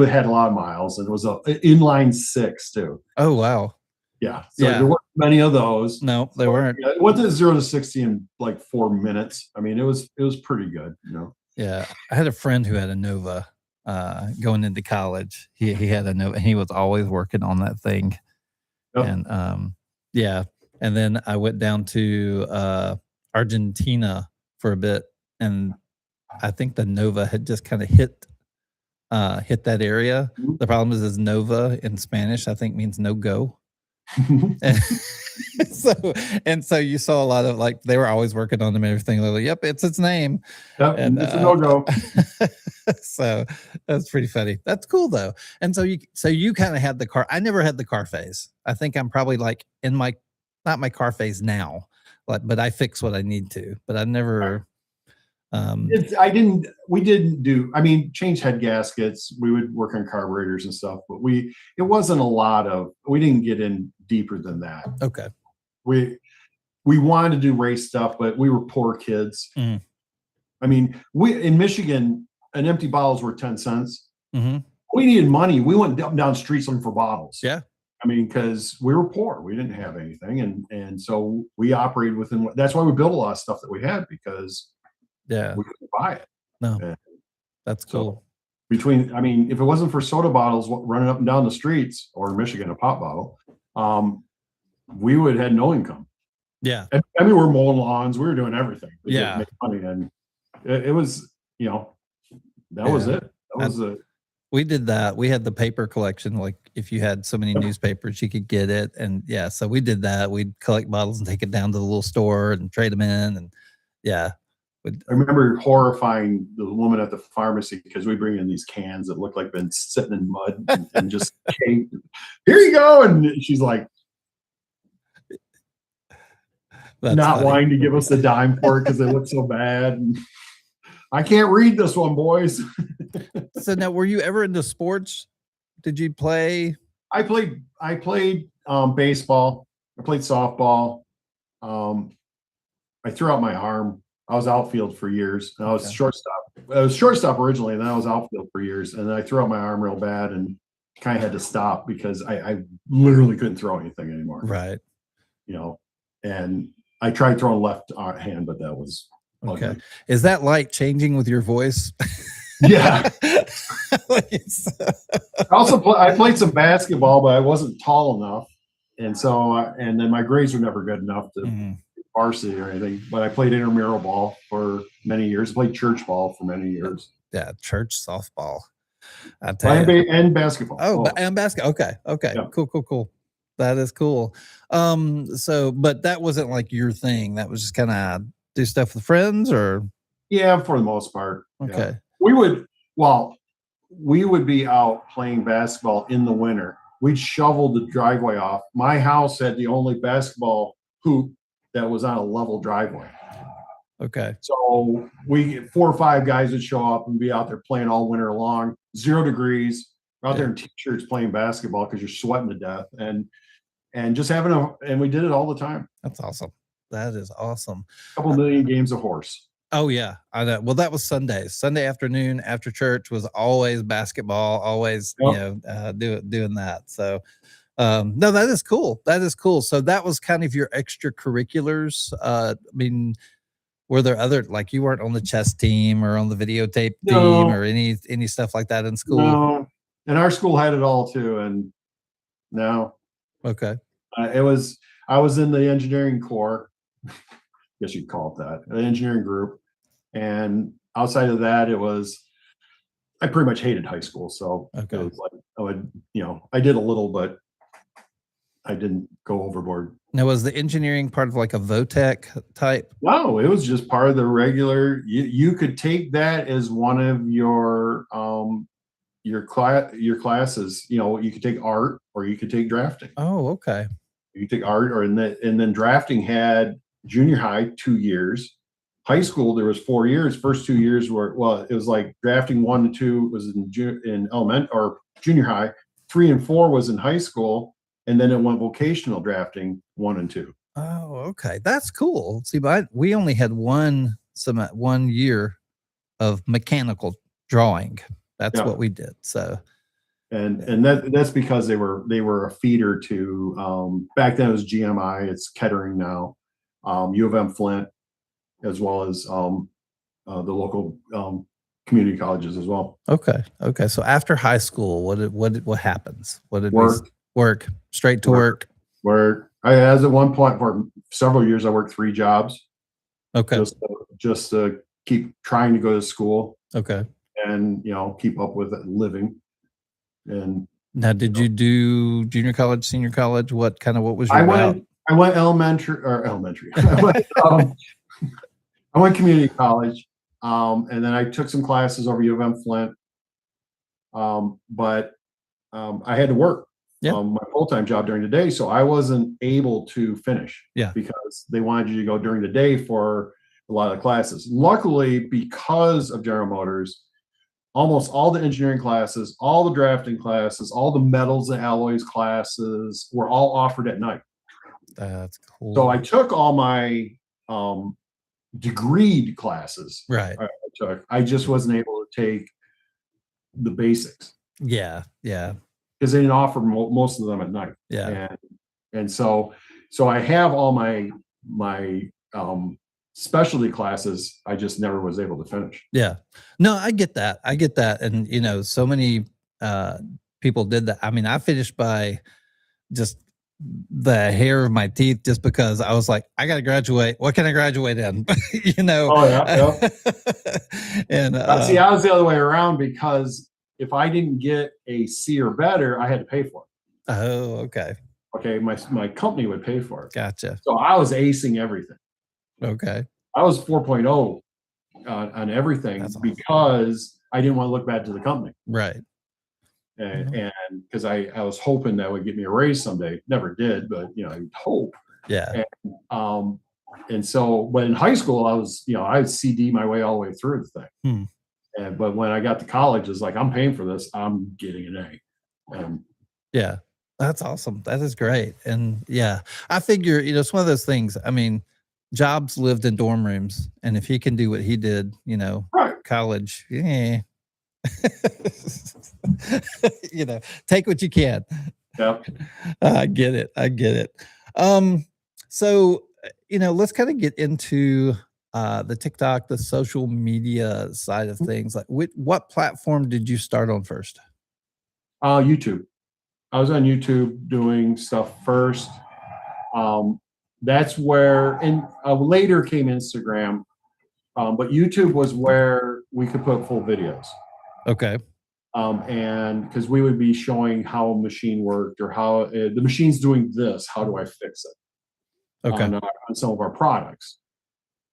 had a lot of miles, and it was an inline 6 too. Oh wow. Yeah. So there weren't many of those. No, there weren't. It went to 0 to 60 in like 4 minutes. I mean, it was pretty good, Yeah. I had a friend who had a Nova going into college. He had a Nova and he was always working on that thing. Yep. And and then I went down to Argentina for a bit, and I think the Nova had just kind of hit that area. Mm-hmm. The problem is Nova in Spanish, I think, means no go. and so you saw a lot of they were always working on them and everything. They're like, yep, it's its name. Yep, and it's a no-go. So that's pretty funny. That's cool though. And so you kind of had the car. I never had the car phase. I think I'm probably in not my car phase now, but I fix what I need to. But I never. Change head gaskets. We would work on carburetors and stuff, but it wasn't a lot of. We didn't get in deeper than that. Okay. We wanted to do race stuff, but we were poor kids. Mm. I mean, in Michigan, an empty bottle is worth 10 cents. Mm-hmm. We needed money. We went down streets looking for bottles. Yeah. I mean, because we were poor, we didn't have anything, and so we operated within. That's why we built a lot of stuff that we had, because we couldn't buy it. No, that's cool. So if it wasn't for soda bottles running up and down the streets, or in Michigan, a pop bottle, we would have had no income. Yeah. We were mowing lawns, we were doing everything. To make money, and it was, that was it. That was it. We did that. We had the paper collection. Like if you had so many newspapers, you could get it. And so we did that. We'd collect bottles and take it down to the little store and trade them in. And I remember horrifying the woman at the pharmacy because we bring in these cans that look like been sitting in mud and just caked. Here you go, and she's like, not funny. Wanting to give us a dime for it because they look so bad. And I can't read this one, boys. So now, were you ever into sports? Did you play? I played baseball. I played softball. I threw out my arm. I was outfield for years. I was shortstop. I was shortstop originally, and then I was outfield for years. And then I threw out my arm real bad and kind of had to stop because I literally couldn't throw anything anymore. Right. And I tried throwing left hand, but that was okay. Ugly. Is that like changing with your voice? Yeah. I played some basketball, but I wasn't tall enough, and so and then my grades were never good enough to varsity or anything. But I played intramural ball for many years. I played church ball for many years. Yeah, church softball. And basketball. And basketball. Okay. Yeah. Cool. That is cool. So, but that wasn't like your thing. That was just kind of do stuff with friends, or yeah, for the most part. Okay. Yeah. We would be out playing basketball in the winter. We'd shovel the driveway off. My house had the only basketball hoop that was on a level driveway. Okay. So 4 or 5 guys would show up and be out there playing all winter long, 0 degrees, out there in t-shirts playing basketball because you're sweating to death and just and we did it all the time. That's awesome. That is awesome. A couple million games of horse. Oh yeah, I know. Well, that was Sundays. Sunday afternoon after church was always basketball. Always, doing that. So, no, that is cool. That is cool. So that was kind of your extracurriculars. I mean, were there other, like, you weren't on the chess team or on the videotape team or any stuff like that in school? No, and our school had it all too. And no. Okay. I was in the engineering corps. Guess you'd call it that, an engineering group. And outside of that, I pretty much hated high school. So it was like, I did a little, but I didn't go overboard. Now, was the engineering part of like a VOTEC type? No, it was just part of the regular, you could take that as one of your classes. You could take art or you could take drafting. Oh, okay. You could take art and then drafting had junior high 2 years. High school there was 4 years. First 2 years it was like drafting 1 to 2 was in elementary or junior high. 3 and 4 was in high school, and then it went vocational drafting 1 and 2. Oh, okay, that's cool. See, but we only had 1 year of mechanical drawing. That's what we did. So. And that's because they were a feeder to back then it was GMI, it's Kettering now, U of M Flint, as well as the local community colleges as well. Okay. So after high school, what happens? What did work straight to work? As at one point for several years I worked 3 jobs. Okay. Just to keep trying to go to school. Okay. And keep up with it, living. And now, did you do junior college, senior college? What was your route? I went elementary. I went community college, and then I took some classes over U of M Flint. But I had to work my full-time job during the day, so I wasn't able to finish. Yeah, because they wanted you to go during the day for a lot of the classes. Luckily, because of General Motors, almost all the engineering classes, all the drafting classes, all the metals and alloys classes were all offered at night. That's cool. So I took all my degreed classes. Right. I just wasn't able to take the basics. Yeah. Because they didn't offer most of them at night. Yeah. And so I have all my specialty classes. I just never was able to finish. Yeah. No, I get that. And, so many people did that. I mean, I finished by just the hair of my teeth just because I was like, I got to graduate. What can I graduate in? Oh, yeah. And see, I was the other way around because if I didn't get a C or better, I had to pay for it. Oh, okay. Okay. My company would pay for it. Gotcha. So I was acing everything. Okay. I was 4.0 on everything That's awesome. because I didn't want to look bad to the company. Right. And because I was hoping that would get me a raise someday. Never did, but you know, I would hope. Yeah. And so, but in high school, I was, you know, I would CD my way all the way through the thing. But when I got to college, it's like, I'm paying for this. I'm getting an A. Yeah, that's awesome. That is great. And yeah, I figure, you know, it's one of those things. I mean, Jobs lived in dorm rooms, and if he can do what he did, you know, Right. college, yeah. You know, take what you can. Yep. I get it. I get it. So, you know, let's kind of get into the TikTok, the social media side of things. Like, what platform did you start on first? YouTube. I was on YouTube doing stuff first. That's where, and later came Instagram, but YouTube was where we could put full videos. Okay. And because we would be showing how a machine worked or how the machine's doing this, how do I fix it? Okay. On some of our products.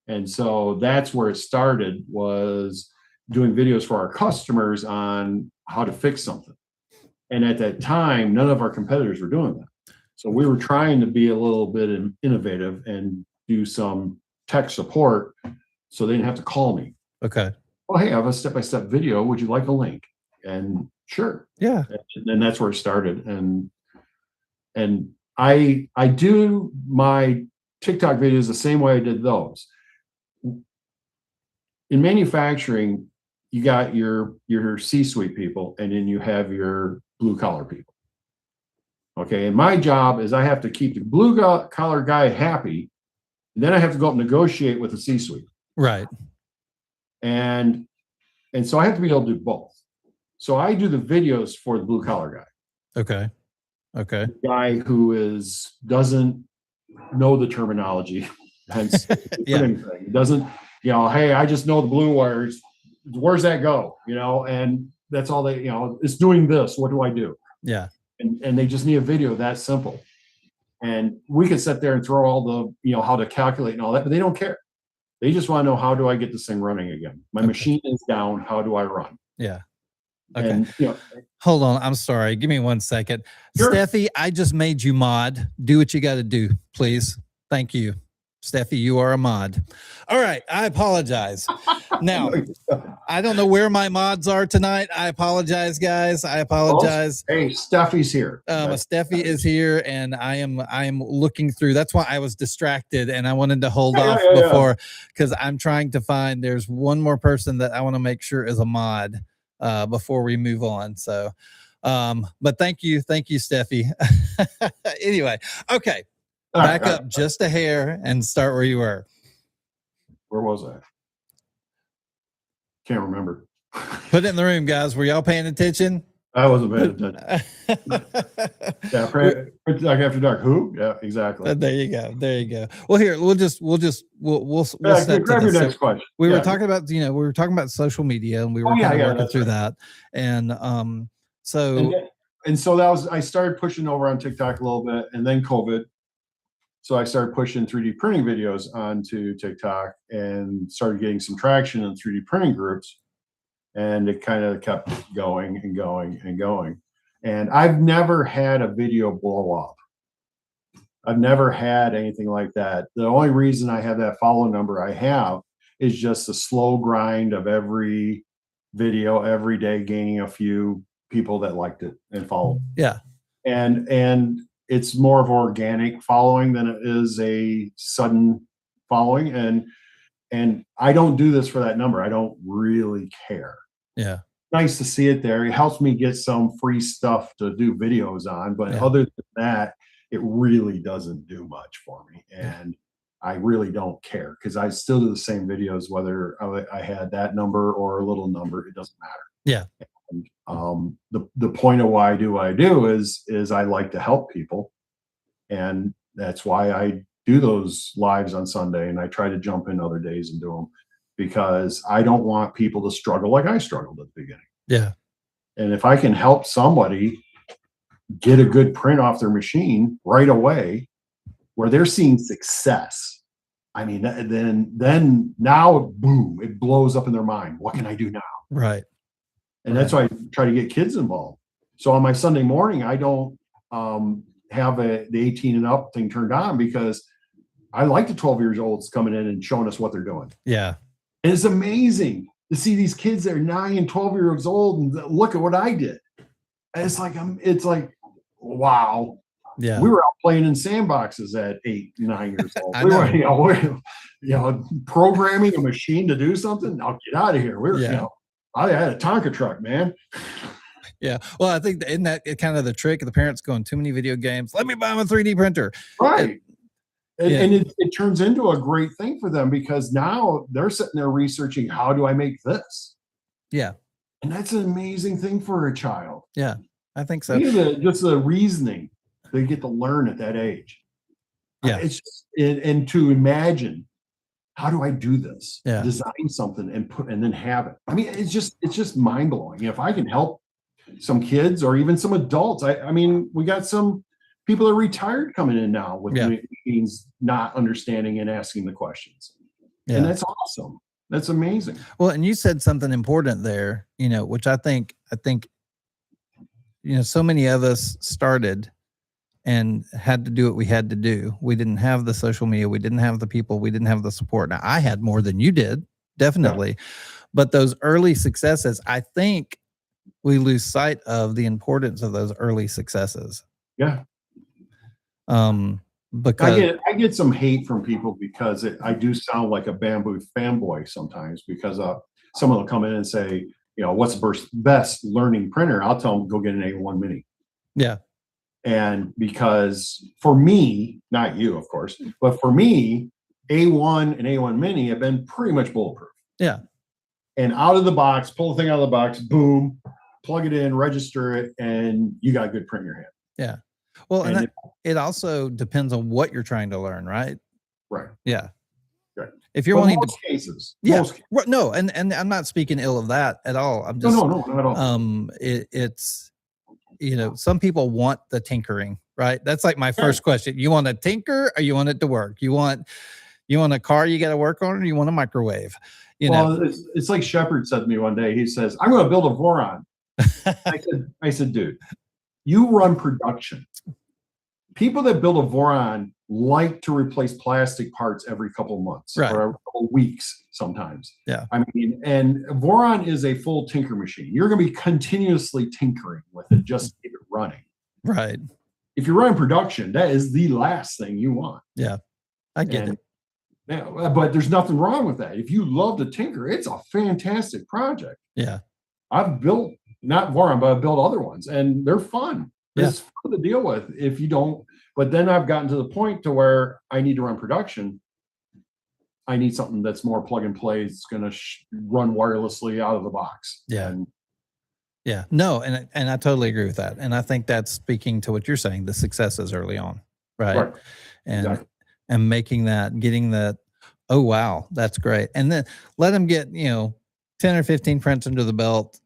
And so that's where it started, was doing videos for our customers on how to fix something. And at that time, none of our competitors were doing that. So we were trying to be a little bit innovative and do some tech support so they didn't have to call me. Okay. Oh, hey, I have a step-by-step video. Would you like a link? And sure. Yeah. And that's where it started. And I do my TikTok videos the same way I did those. In manufacturing, you got your C-suite people, and then you have your blue-collar people. Okay, and my job is I have to keep the blue-collar guy happy, and then I have to go up and negotiate with the C-suite. Right. And so I have to be able to do both. So I do the videos for the blue-collar guy. Okay. Okay. The guy who doesn't know the terminology, hence Yeah. anything. He doesn't, you know, hey, I just know the blue wires. Where's that go? You know, and that's all they, you know, it's doing this. What do I do? Yeah. And they just need a video that simple. And we can sit there and throw all the, you know, how to calculate and all that, but they don't care. They just want to know, how do I get this thing running again? My machine is down. How do I run? Yeah. Okay. And, you know, hold on. I'm sorry. Give me 1 second. Sure. Steffi, I just made you mod. Do what you got to do, please. Thank you. Steffi, you are a mod. All right. I apologize. Now, I don't know where my mods are tonight. I apologize, guys. I apologize. Hey, Steffi's here. Steffi is here, and I am looking through. That's why I was distracted, and I wanted to hold off before, because I'm trying to find. There's one more person that I want to make sure is a mod before we move on. So, but thank you, Steffi. Anyway, okay. Back up just a hair and start where you were. Where was I? Can't remember. Put it in the room, guys. Were y'all paying attention? I wasn't paying attention. Yeah, like after dark. Who? Yeah, exactly. There you go. There you go. Well, here we'll grab your next question. We were talking about, you know, we were talking about social media, and we were kind of working through that. And so that was, I started pushing over on TikTok a little bit, and then COVID. So I started pushing 3D printing videos onto TikTok and started getting some traction in 3D printing groups. And it kind of kept going and going and going. And I've never had a video blow up. I've never had anything like that. The only reason I have that follow number I have is just the slow grind of every video every day, gaining a few people that liked it and followed. Yeah. And it's more of organic following than it is a sudden following. And I don't do this for that number. I don't really care. Yeah. Nice to see it there. It helps me get some free stuff to do videos on, but other than that, it really doesn't do much for me. And I really don't care, because I still do the same videos, whether I had that number or a little number, it doesn't matter. Yeah. And, the point of why I do what I do is I like to help people. And that's why I do those lives on Sunday, and I try to jump in other days and do them, because I don't want people to struggle like I struggled at the beginning. Yeah. And if I can help somebody get a good print off their machine right away, where they're seeing success, I mean, then now, boom, it blows up in their mind. What can I do now? Right. And that's why I try to get kids involved. So on my Sunday morning, I don't have the 18 and up thing turned on, because I like the 12 years olds coming in and showing us what they're doing. Yeah. And it's amazing to see these kids that are 9 and 12 years old and look at what I did. And it's like, wow. Yeah. We were out playing in sandboxes at 8, 9 years old. Were programming a machine to do something. I'll get out of here. I had a Tonka truck, man. Yeah. Well, I think isn't that kind of the trick of the parents going too many video games? Let me buy them a 3D printer. Right. And it turns into a great thing for them, because now they're sitting there researching, how do I make this? Yeah. And that's an amazing thing for a child. Yeah, I think so. Just the reasoning they get to learn at that age. Yeah. It's just, and to imagine, how do I do this? Yeah. Design something and then have it. I mean, it's just mind blowing. If I can help some kids or even some adults, I mean, we got some people that are retired coming in now with means not understanding and asking the questions. Yeah. And that's awesome. That's amazing. Well, and you said something important there, which I think, so many of us started and had to do what we had to do. We didn't have the social media. We didn't have the people. We didn't have the support. Now, I had more than you did, definitely. Yeah. But those early successes, I think we lose sight of the importance of those early successes. Yeah. Because I get some hate from people because I do sound like a Bamboo fanboy sometimes, because someone will come in and say, what's the best learning printer? I'll tell them, go get an A1 Mini. Yeah. And because for me, not you, of course, but for me, A1 and A1 Mini have been pretty much bulletproof. Yeah. And out of the box, pull the thing out of the box, boom, plug it in, register it, and you got a good print in your hand. Yeah. Well, and it also depends on what you're trying to learn, right? Right. Yeah. Right. If you're wanting most cases. Yeah. No, and I'm not speaking ill of that at all. I'm just no, not at all. It's some people want the tinkering, right? That's like my first question. You want to tinker or you want it to work? You want a car you got to work on, or you want a microwave? It's like Shepard said to me one day. He says, I'm going to build a Voron. I said, dude, you run production. People that build a Voron like to replace plastic parts every couple of months, right, or a couple of weeks sometimes. Yeah. I mean, and Voron is a full tinker machine. You're going to be continuously tinkering with it just to keep it running. Right. If you're running production, that is the last thing you want. Yeah. I get it. Yeah, but there's nothing wrong with that. If you love to tinker, it's a fantastic project. Yeah. I've built, not Voron, but I've built other ones, and they're fun. Yeah. It's fun to deal with if you don't. But then I've gotten to the point to where I need to run production. I need something that's more plug and play. It's going to run wirelessly out of the box. Yeah. Yeah. No, and I totally agree with that. And I think that's speaking to what you're saying, the successes early on. Right. And exactly. And making that, getting that, oh wow, that's great. And then let them get, 10 or 15 prints under the belt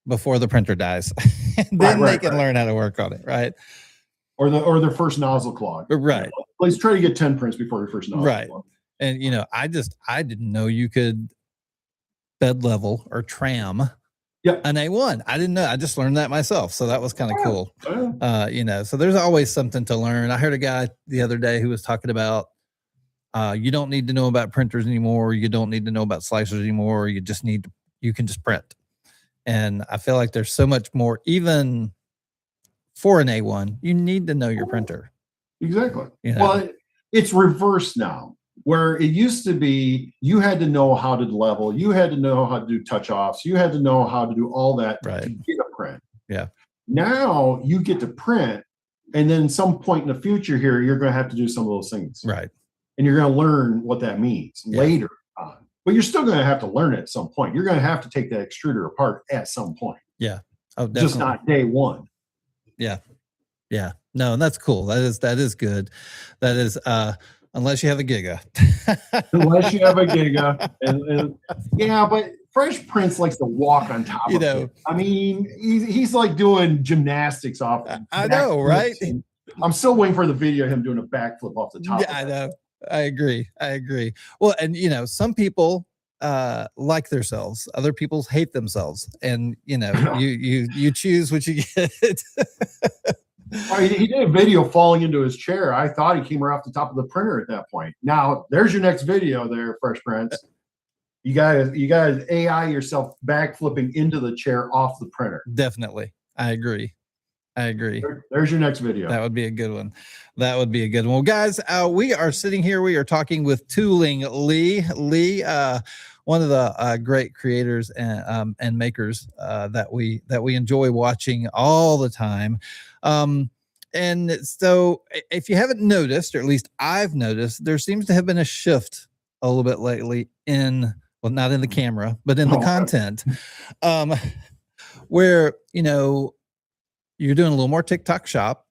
before the printer dies. And then they can learn how to work on it, right? Or their first nozzle clog. Right. Let's try to get 10 prints before your first nozzle clog. And I didn't know you could bed level or tram an A1. I didn't know. I just learned that myself. So that was kind of cool. So there's always something to learn. I heard a guy the other day who was talking about you don't need to know about printers anymore. You don't need to know about slicers anymore. You can just print. And I feel like there's so much more, even for an A1, you need to know your printer. Exactly. Well, it's reversed now, where it used to be you had to know how to level, you had to know how to do touch offs, you had to know how to do all that to get a print. Yeah. Now you get to print, and then some point in the future here, you're going to have to do some of those things. Right. And you're going to learn what that means later on. But you're still going to have to learn it at some point. You're going to have to take that extruder apart at some point. Yeah. Oh, definitely. Just not day one. Yeah. Yeah. No, that's cool. That is good. That is, unless you have a Giga. Unless you have a Giga. And but Fresh Prince likes to walk on top of it. I mean, he's like doing gymnastics off. I know, right? I'm still waiting for the video of him doing a backflip off the top. Yeah, I know. I agree. I agree. Well, and some people like themselves, other people hate themselves, and you choose what you get. He did a video falling into his chair. I thought he came right off the top of the printer at that point. Now there's your next video there, Fresh Prince. You gotta AI yourself backflipping into the chair off the printer. Definitely. I agree. There's your next video. That would be a good one. Well, guys, we are sitting here. We are talking with Tooling Lee. Lee, one of the great creators and makers that we enjoy watching all the time. And so, if you haven't noticed, or at least I've noticed, there seems to have been a shift a little bit lately in, well, not in the camera, but in the content, where you're doing a little more TikTok shop.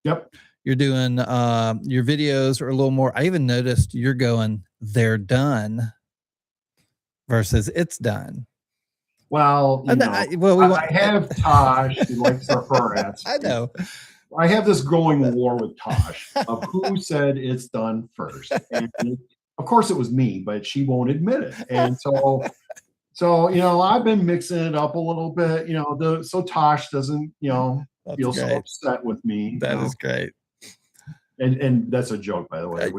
Yep. You're doing your videos are a little more. I even noticed you're going, they're done versus it's done. Well, I have Tosh who likes to harass. I know. I have this going war with Tosh of who said it's done first. And of course it was me, but she won't admit it. And so I've been mixing it up a little bit, so Tosh doesn't, feel so upset with me. That is great. And that's a joke, by the way.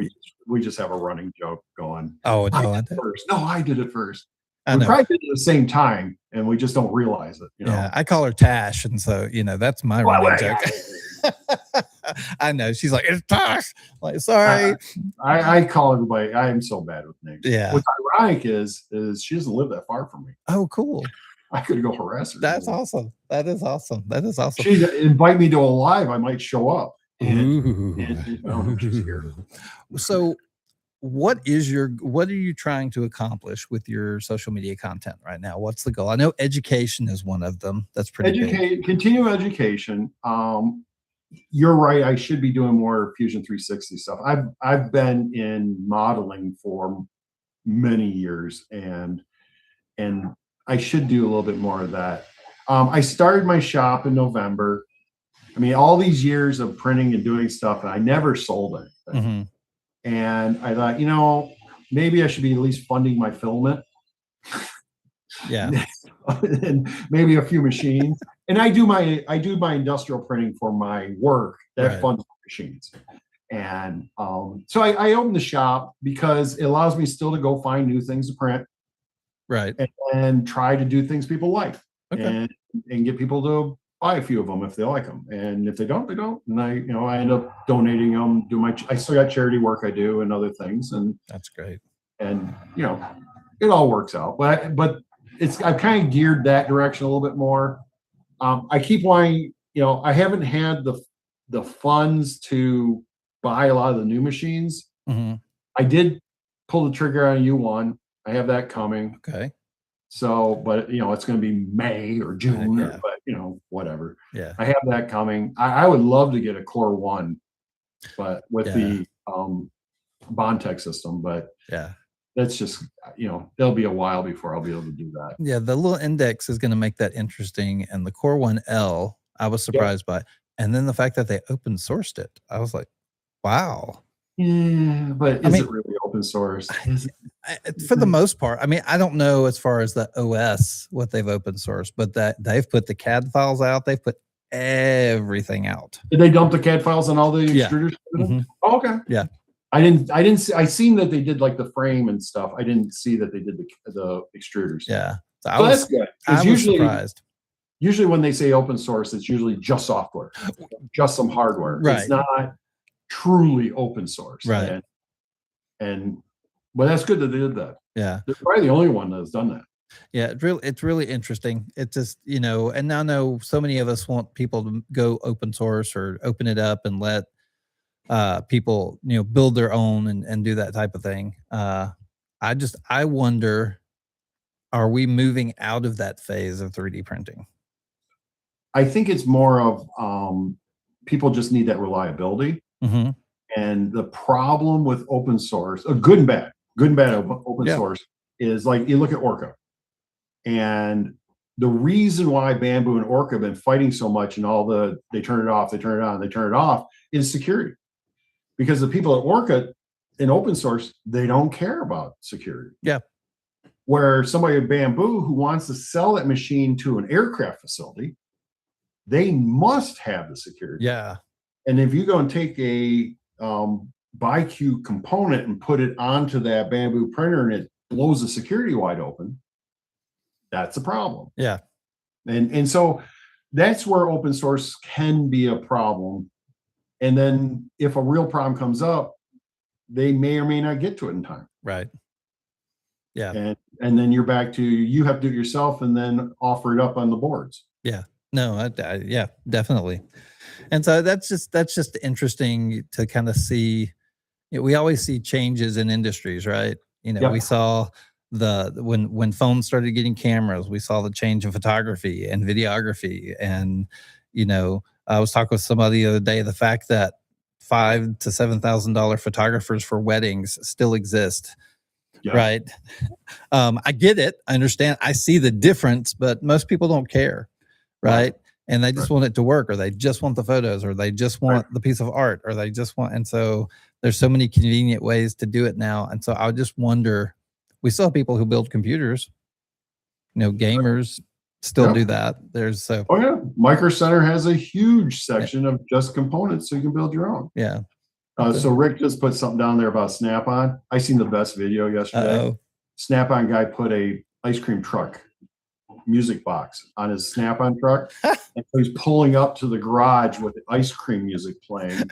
We just have a running joke going. Oh, no, I did it first. We probably did it at the same time, and we just don't realize it. Yeah, I call her Tash, and so that's my running joke. I know. She's like, it's Tosh. Like, sorry. I call everybody. I am so bad with names. Yeah. What's ironic is she doesn't live that far from me. Oh, cool. I could go harass her. That's awesome. That is awesome. She'd invite me to a live. I might show up. So what are you trying to accomplish with your social media content right now? What's the goal? I know education is one of them. That's pretty big. Continue education. You're right. I should be doing more Fusion 360 stuff. I've been in modeling for many years, and I should do a little bit more of that. I started my shop in November. I mean, all these years of printing and doing stuff, and I never sold anything. Mm-hmm. And I thought, maybe I should be at least funding my filament. Yeah. And maybe a few machines. And I do my industrial printing for my work that funds machines. And so I opened the shop because it allows me still to go find new things to print. Right. And try to do things people like. Okay. And get people to buy a few of them if they like them. And if they don't, they don't. And I end up donating them, I still got charity work I do and other things. And that's great. And it all works out. But I've kind of geared that direction a little bit more. I keep wanting, I haven't had the funds to buy a lot of the new machines. Mm-hmm. I did pull the trigger on a U1. I have that coming. Okay. So, but it's going to be May or June, but whatever. Yeah. I have that coming. I would love to get a Core 1, but with the Bondtech system, but that's just, there'll be a while before I'll be able to do that. Yeah. The little index is going to make that interesting. And the Core 1L, I was surprised by. And then the fact that they open sourced it, I was like, wow. Yeah, but is it really open source? For the most part. I mean, I don't know as far as the OS, what they've open sourced, but that they've put the CAD files out. They've put everything out. Did they dump the CAD files on all the extruders? Mm-hmm. Oh, okay. Yeah. I didn't see, I seen that they did like the frame and stuff. I didn't see that they did the extruders. Yeah. So that's good. I was surprised. Usually when they say open source, it's usually just software, just some hardware. Right. It's not truly open source. Right. But that's good that they did that. Yeah. They're probably the only one that's done that. Yeah, it's really interesting. It's just, and I know so many of us want people to go open source or open it up and let people, build their own and do that type of thing. I wonder, are we moving out of that phase of 3D printing? I think it's more of people just need that reliability. Mm-hmm. And the problem with open source, good and bad open source is like you look at Orca. And the reason why Bamboo and Orca have been fighting so much and they turn it off, they turn it on, they turn it off is security. Because the people at Orca in open source, they don't care about security. Yeah. Where somebody at Bamboo who wants to sell that machine to an aircraft facility, they must have the security. Yeah. And if you go and take a BIQ component and put it onto that Bamboo printer and it blows the security wide open, that's a problem. Yeah. And so that's where open source can be a problem. And then if a real problem comes up, they may or may not get to it in time. Right. Yeah. And then you're back to, you have to do it yourself and then offer it up on the boards. Yeah. No, yeah, definitely. And so that's just interesting to kind of see. We always see changes in industries, right? Yep. We saw when phones started getting cameras, we saw the change in photography and videography. And, I was talking with somebody the other day, the fact that $5,000 to $7,000 photographers for weddings still exist. Yeah. Right. I get it. I understand. I see the difference, but most people don't care. Right. And they just want it to work, or they just want the photos, or they just want the piece of art, or they just want, and so there's so many convenient ways to do it now. And so I just wonder, we still have people who build computers, gamers still do that. Oh yeah. Micro Center has a huge section of just components so you can build your own. Yeah. So Rick just put something down there about Snap-on. I seen the best video yesterday. Snap-on guy put a ice cream truck music box on his Snap-on truck. And so he's pulling up to the garage with the ice cream music playing.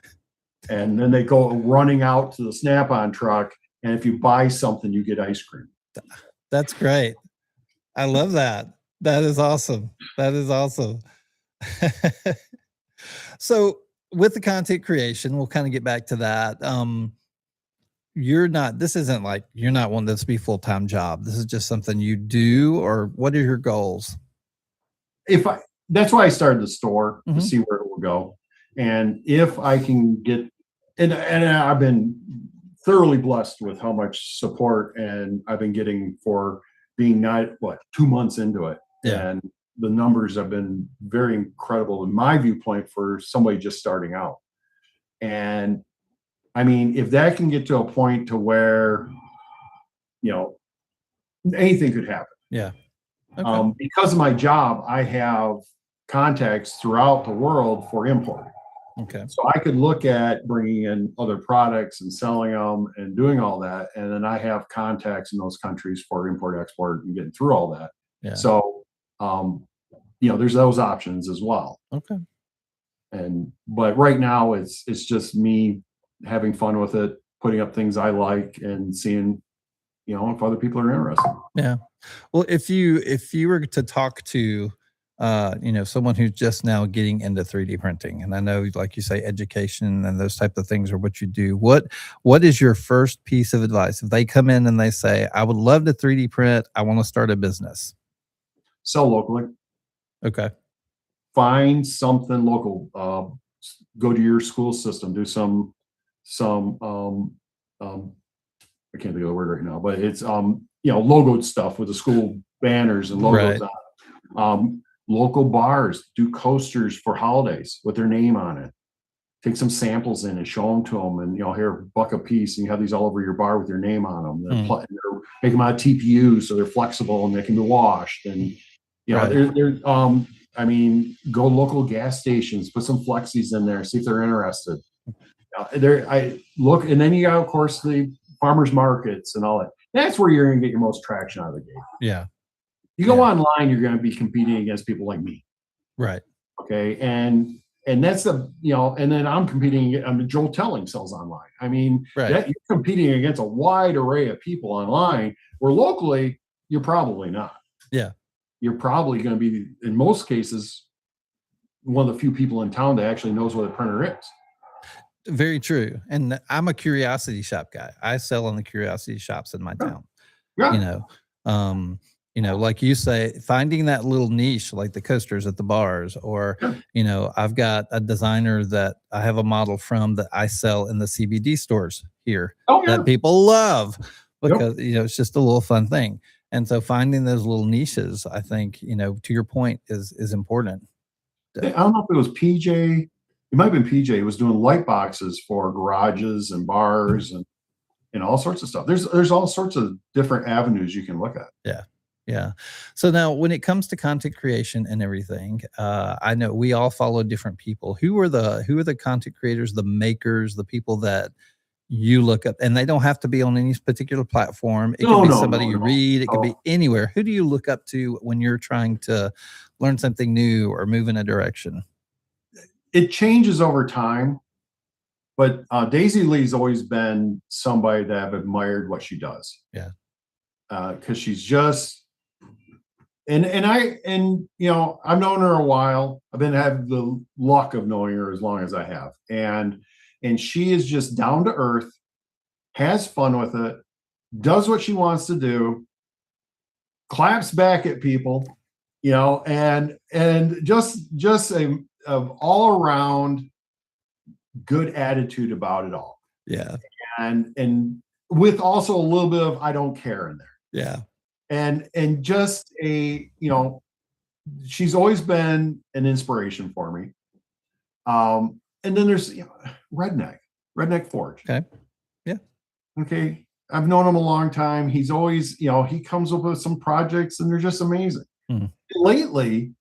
And then they go running out to the Snap-on truck. And if you buy something, you get ice cream. That's great. I love that. That is awesome. That is awesome. So with the content creation, we'll kind of get back to that. This isn't like, you're not wanting this to be a full-time job. This is just something you do, or what are your goals? That's why I started the store, to see where it will go. And if I can get, and I've been thoroughly blessed with how much support and I've been getting for being 2 months into it. Yeah. And the numbers have been very incredible in my viewpoint for somebody just starting out. And I mean, if that can get to a point to where, anything could happen. Yeah. Okay. Because of my job, I have contacts throughout the world for importing. Okay. So I could look at bringing in other products and selling them and doing all that. And then I have contacts in those countries for import, export, and getting through all that. Yeah. So, there's those options as well. Okay. But right now it's just me having fun with it, putting up things I like and seeing, if other people are interested. Yeah. Well, if you were to talk to, someone who's just now getting into 3D printing, and I know, like you say, education and those types of things are what you do. What is your first piece of advice? If they come in and they say, I would love to 3D print, I want to start a business. Sell locally. Okay. Find something local. Go to your school system. Do some I can't think of the word right now, but it's logoed stuff with the school banners and logos on it. Local bars do coasters for holidays with their name on it. Take some samples in and show them to them, and here, $1 a piece, and you have these all over your bar with your name on them. They're make them out of TPU, so they're flexible and they can be washed. And go local gas stations, put some flexies in there, see if they're interested. I look, and then you got, of course, the farmers markets and all that. That's where you're going to get your most traction out of the gate. Yeah. You go online, you're going to be competing against people like me. Right. Okay. And that's and then I'm competing. Joel Telling sells online. I mean, you're competing against a wide array of people online, where locally, you're probably not. Yeah. You're probably going to be, in most cases, one of the few people in town that actually knows what a printer is. Very true. And I'm a curiosity shop guy. I sell in the curiosity shops in my town. Yeah. Like you say, finding that little niche, like the coasters at the bars, or, I've got a designer that I have a model from that I sell in the CBD stores here that people love because, it's just a little fun thing. And so finding those little niches, I think, to your point, is important. I don't know if it was PJ. It might have been PJ. He was doing light boxes for garages and bars, and and all sorts of stuff. There's all sorts of different avenues you can look at. Yeah. Yeah. So now when it comes to content creation and everything, I know we all follow different people. Who are the content creators, the makers, the people that you look up? And they don't have to be on any particular platform. It could be somebody you read. It could be anywhere. Who do you look up to when you're trying to learn something new or move in a direction? It changes over time, but Daisy Lee's always been somebody that I've admired what she does. Yeah. Because she's just, and you know, I've known her a while. I've had the luck of knowing her as long as I have, and she is just down to earth, has fun with it, does what she wants to do, claps back at people, you know, and just a all around good attitude about it all. Yeah. And with also a little bit of I don't care in there. Yeah. And just a, you know, she's always been an inspiration for me. And then there's, you know, Redneck Forge. Okay. Yeah. Okay. I've known him a long time. He's always, you know, he comes up with some projects and they're just amazing. Mm-hmm. Lately,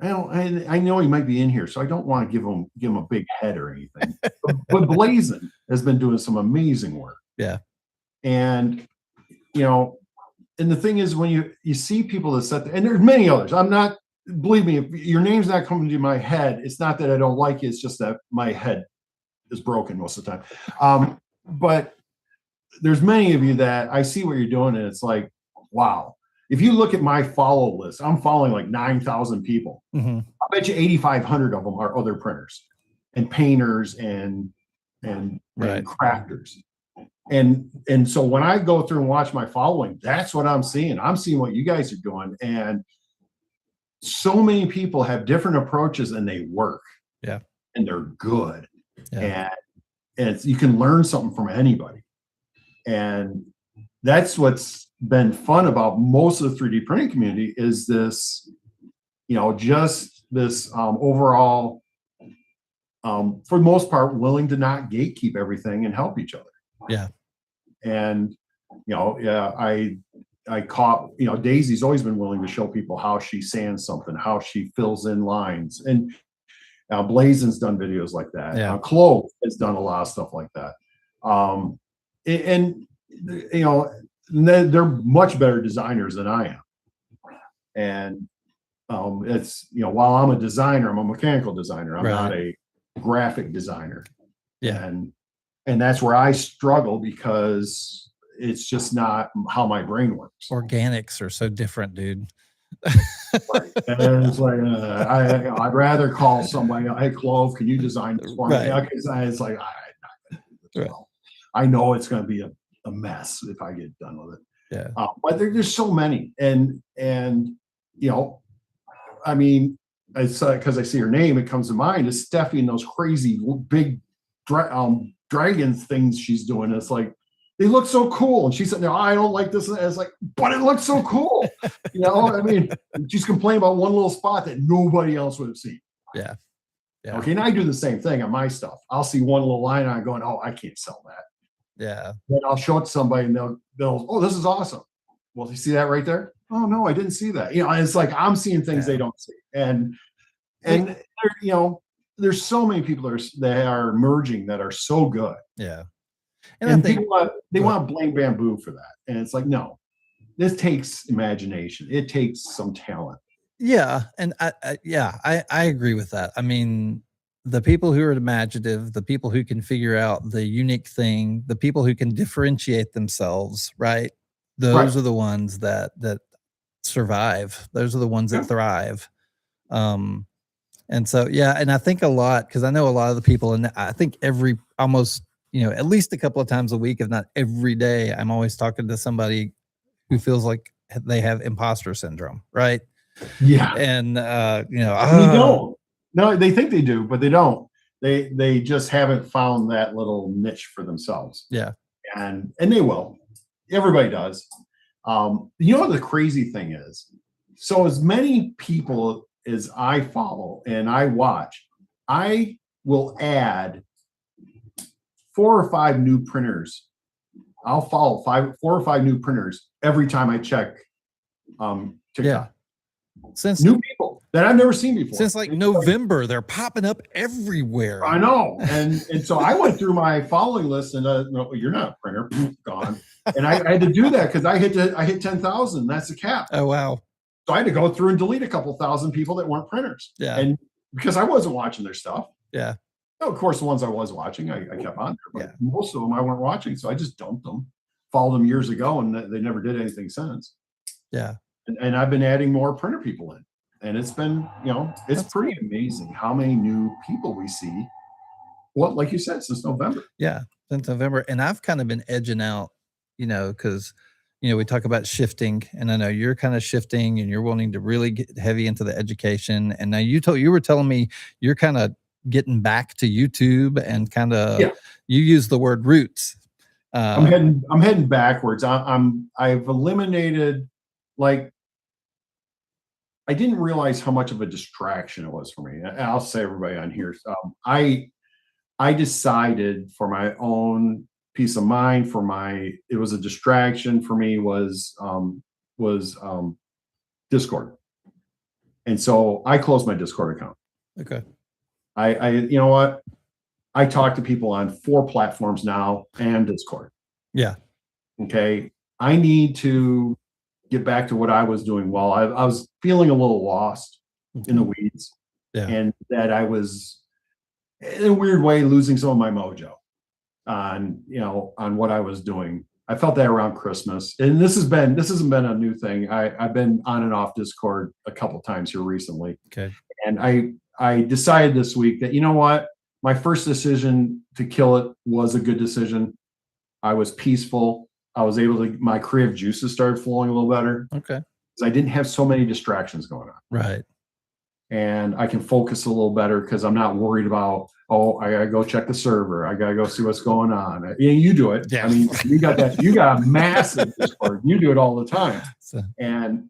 I know he might be in here, so I don't want to give him a big head or anything. but Blazin has been doing some amazing work. Yeah. And, you know, and the thing is, when you see people that set, and there's many others. I'm not, believe me, if your name's not coming to my head, it's not that I don't like you. It's just that my head is broken most of the time. But there's many of you that I see what you're doing, and it's like, wow. If you look at my follow list, I'm following like 9,000 people. Mm-hmm. I bet you 8,500 of them are other printers and painters and crafters. And so when I go through and watch my following, that's what I'm seeing. I'm seeing what you guys are doing. And so many people have different approaches and they work. Yeah. And they're good. Yeah. And you can learn something from anybody. And that's what's been fun about most of the 3D printing community is this, you know, just this overall, for the most part, willing to not gatekeep everything and help each other. Yeah. And, you know, yeah, I caught, you know, Daisy's always been willing to show people how she sands something, how she fills in lines. And Blazin's done videos like that. Yeah. Clove has done a lot of stuff like that. And you know, they're much better designers than I am. And it's, you know, while I'm a designer, I'm a mechanical designer. I'm not a graphic designer. Yeah. And that's where I struggle because it's just not how my brain works. Organics are so different, dude. Right. And it's like, I'd rather call somebody, hey, Clove, can you design this for me? It's like, I'm not going to do this. Well, I know it's going to be a mess if I get done with it. Yeah. But there's so many. And, you know, I mean, because I see her name, it comes to mind is Steffi and those crazy big dragon things she's doing. It's like, they look so cool. And she's sitting there, I don't like this. And it's like, but it looks so cool. You know, I mean, she's complaining about one little spot that nobody else would have seen. Yeah. Yeah. Okay. And I do the same thing on my stuff. I'll see one little line and I'm going, oh, I can't sell that. Yeah. Then I'll show it to somebody and they'll, oh, this is awesome. Well, you see that right there? Oh no, I didn't see that. You know, it's like I'm seeing things they don't see. And you know, there's so many people that are emerging that are so good. Yeah. And I think people want to blame Bamboo for that. And it's like, no, this takes imagination. It takes some talent. Yeah. And I agree with that. I mean, the people who are imaginative, the people who can figure out the unique thing, the people who can differentiate themselves, right? Those are the ones that survive. Those are the ones that thrive. And so, yeah. And I think a lot, because I know a lot of the people, and I think almost, you know, at least a couple of times a week, if not every day, I'm always talking to somebody who feels like they have imposter syndrome, right? Yeah. And, you know, they don't. No, they think they do, but they don't. They just haven't found that little niche for themselves. Yeah. And they will. Everybody does. You know what the crazy thing is? So as many people as I follow and I watch, I will add 4 or 5 new printers I'll follow 4 or 5 new printers every time I check TikTok. Yeah. Since new people that I've never seen before. Since like November, they're popping up everywhere. I know. And so I went through my following list and no, you're not a printer, gone. And I had to do that because I hit 10,000. That's the cap. Oh, wow. So I had to go through and delete a couple thousand people that weren't printers. Yeah. And because I wasn't watching their stuff. Yeah. So of course, the ones I was watching, I kept on there. But most of them I weren't watching. So I just dumped them, followed them years ago, and they never did anything since. Yeah. And I've been adding more printer people in. And it's been, it's pretty amazing how many new people we see. Well, like you said, since November. Yeah, since November. And I've kind of been edging out, because, we talk about shifting, and I know you're kind of shifting and you're wanting to really get heavy into the education. And now you were telling me you're kind of getting back to YouTube and kind of, you use the word roots. I'm heading backwards. I've eliminated, I didn't realize how much of a distraction it was for me. I'll say everybody on here. I decided for my own peace of mind, it was a distraction for me was Discord. And so I closed my Discord account. Okay. You know what? I talk to people on 4 platforms now and Discord. Yeah. Okay. I need to get back to what I was doing well. I was feeling a little lost in the weeds. Yeah. And that I was in a weird way losing some of my mojo on what I was doing. I felt that around Christmas. And this hasn't been a new thing. I've been on and off Discord a couple times here recently. Okay. And I decided this week that, you know what? My first decision to kill it was a good decision. I was peaceful. I was able to, my creative juices started flowing a little better. Okay. Because I didn't have so many distractions going on. Right. And I can focus a little better because I'm not worried about, I gotta go check the server. I gotta go see what's going on. You do it. Yeah. I mean, you got a massive Discord. You do it all the time. And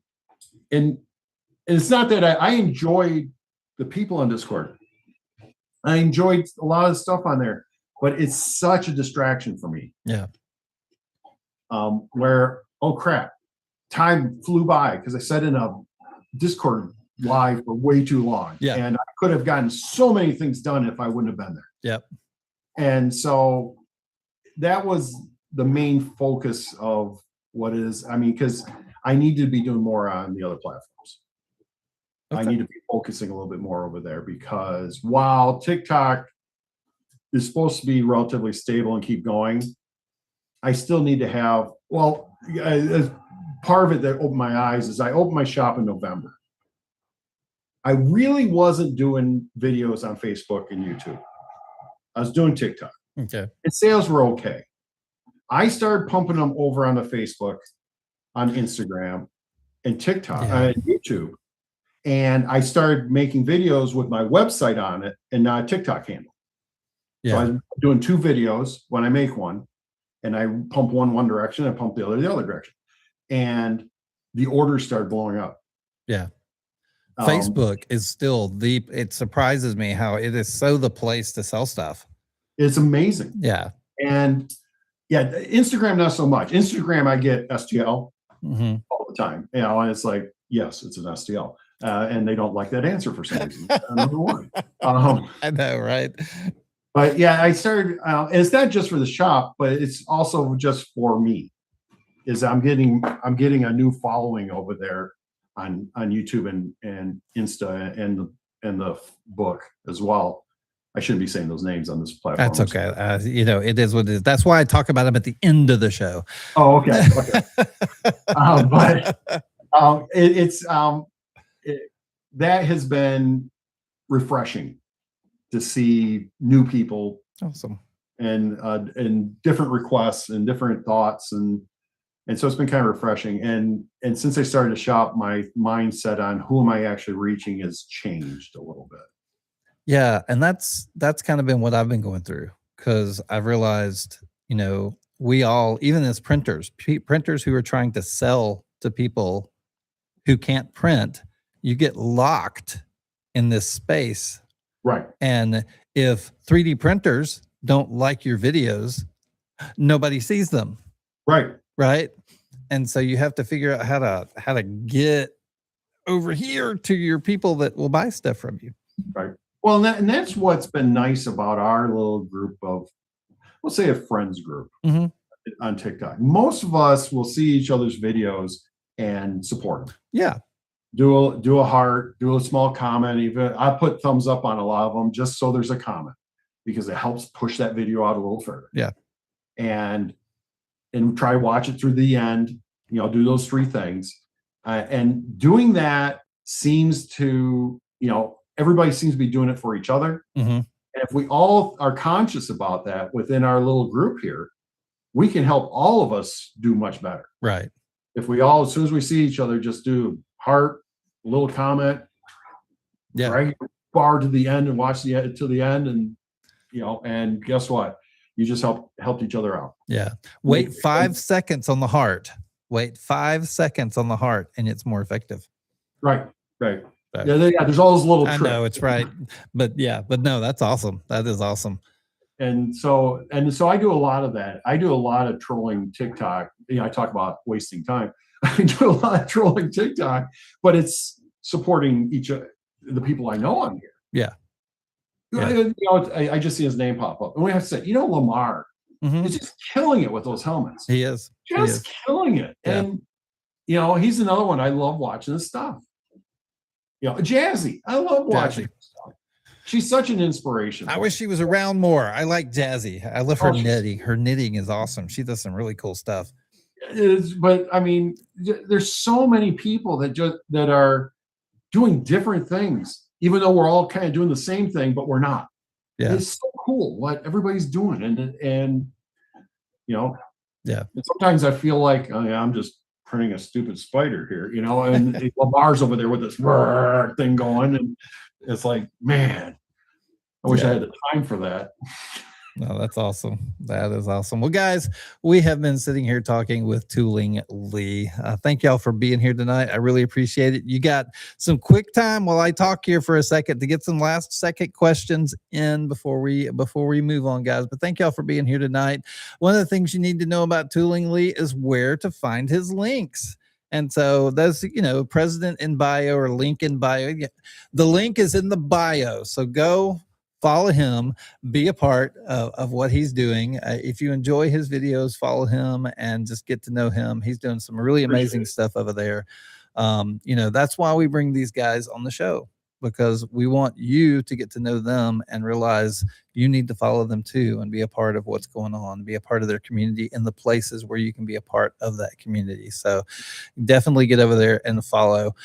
it's not that I enjoy the people on Discord. I enjoyed a lot of stuff on there, but it's such a distraction for me. Yeah. Where, oh crap, time flew by because I sat in a Discord live for way too long. Yeah. And I could have gotten so many things done if I wouldn't have been there. Yep. And so that was the main focus of what is, because I need to be doing more on the other platforms. Okay. I need to be focusing a little bit more over there because while TikTok is supposed to be relatively stable and keep going, I still need to have, part of it that opened my eyes is I opened my shop in November. I really wasn't doing videos on Facebook and YouTube. I was doing TikTok. Okay. And sales were okay. I started pumping them over on the Facebook, on Instagram, and TikTok, and YouTube. And I started making videos with my website on it and not a TikTok handle. Yeah. So I'm doing 2 videos when I make one. And I pump one direction, I pump the other direction. And the orders started blowing up. Yeah. Facebook is still it surprises me how it is so the place to sell stuff. It's amazing. Yeah. And Instagram, not so much. Instagram, I get STL all the time. And it's like, yes, it's an STL. And they don't like that answer for some reason. I don't know why. I know, right? But I started, and it's not just for the shop, but it's also just for me. I'm getting a new following over there on YouTube and Insta and the book as well. I shouldn't be saying those names on this platform. That's okay. It is what it is. That's why I talk about them at the end of the show. Oh, okay. That has been refreshing to see new people. Awesome. And different requests and different thoughts and so it's been kind of refreshing. And since I started to shop, my mindset on who am I actually reaching has changed a little bit. Yeah, and that's kind of been what I've been going through because I've realized, we all, even as printers who are trying to sell to people who can't print, you get locked in this space. Right. And if 3D printers don't like your videos, nobody sees them. Right. And so you have to figure out how to get over here to your people that will buy stuff from you. Right. Well, and that's what's been nice about our little group of, let's say, a friends group on TikTok. Most of us will see each other's videos and support them. Yeah. Do a heart, do a small comment. Even I put thumbs up on a lot of them just so there's a comment, because it helps push that video out a little further. Yeah. And try to watch it through the end, do those 3 things. And doing that seems to, everybody seems to be doing it for each other. And if we all are conscious about that within our little group here, we can help all of us do much better. Right. If we all, as soon as we see each other, just do heart, a little comment, right, bar to the end and watch the end to the end. And, and guess what? You just helped each other out. Yeah. Wait 5 seconds on the heart. Wait 5 seconds on the heart, and it's more effective. Right. Yeah, there's all those little tricks. I know it's right, but no, that's awesome. That is awesome. And so I do a lot of that. I do a lot of trolling TikTok. I talk about wasting time. I do a lot of trolling TikTok, but it's supporting the people I know on here. Yeah. I just see his name pop up, and we have to say, Lamar is just killing it with those helmets. He is just killing it. Yeah. And he's another one. I love watching this stuff. Jazzy, I love watching this stuff. She's such an inspiration. I wish she was around more. I like Jazzy. I love her knitting. Her knitting is awesome. She does some really cool stuff. But I mean, there's so many people that are doing different things, even though we're all kind of doing the same thing, but we're not. Yeah. It's so cool what everybody's doing. And and sometimes I feel like I'm just printing a stupid spider here, and Lamar's over there with this thing going. And it's like, man, I wish I had the time for that. No, that's awesome. That is awesome. Well, guys, we have been sitting here talking with Tooling Lee. Thank y'all for being here tonight. I really appreciate it. You got some quick time while I talk here for a second to get some last second questions in before we move on, guys. But thank y'all for being here tonight. One of the things you need to know about Tooling Lee is where to find his links. And so that's, president in bio or link in bio. The link is in the bio. So go follow him, be a part of what he's doing. If you enjoy his videos, follow him and just get to know him. He's doing some really amazing stuff over there. That's why we bring these guys on the show, because we want you to get to know them and realize you need to follow them too and be a part of what's going on, be a part of their community in the places where you can be a part of that community. So definitely get over there and follow.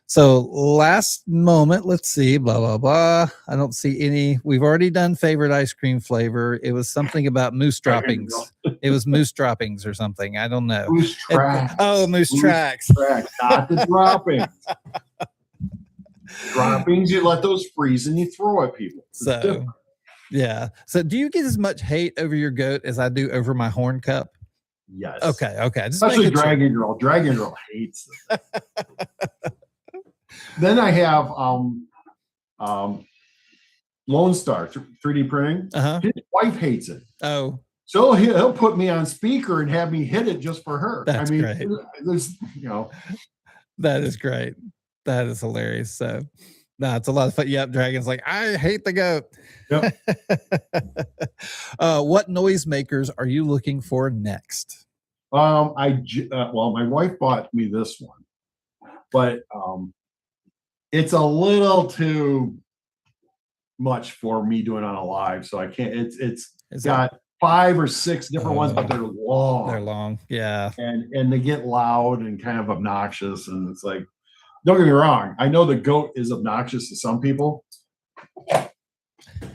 So last moment, let's see, blah, blah, blah. I don't see any. We've already done favorite ice cream flavor. It was something about moose droppings. It was moose droppings or something. I don't know. Moose tracks. Moose tracks. Not the droppings. Droppings, you let those freeze and you throw at people. So, yeah. So do you get as much hate over your goat as I do over my horn cup? Yes. Okay. Especially Dragon Girl. Dragon Girl hates them. Then I have Lone Star 3D printing. His wife hates it. Oh. So he'll put me on speaker and have me hit it just for her. That's great. There's, That is great. That is hilarious. So, no, it's a lot of fun. Yep, Dragon's like, I hate the goat. Yep. What noisemakers are you looking for next? Well, my wife bought me this one, but it's a little too much for me doing on a live, so I can't. It's got 5 or 6 different ones, but they're long. They're long, yeah, and they get loud and kind of obnoxious, and it's like, don't get me wrong, I know the goat is obnoxious to some people.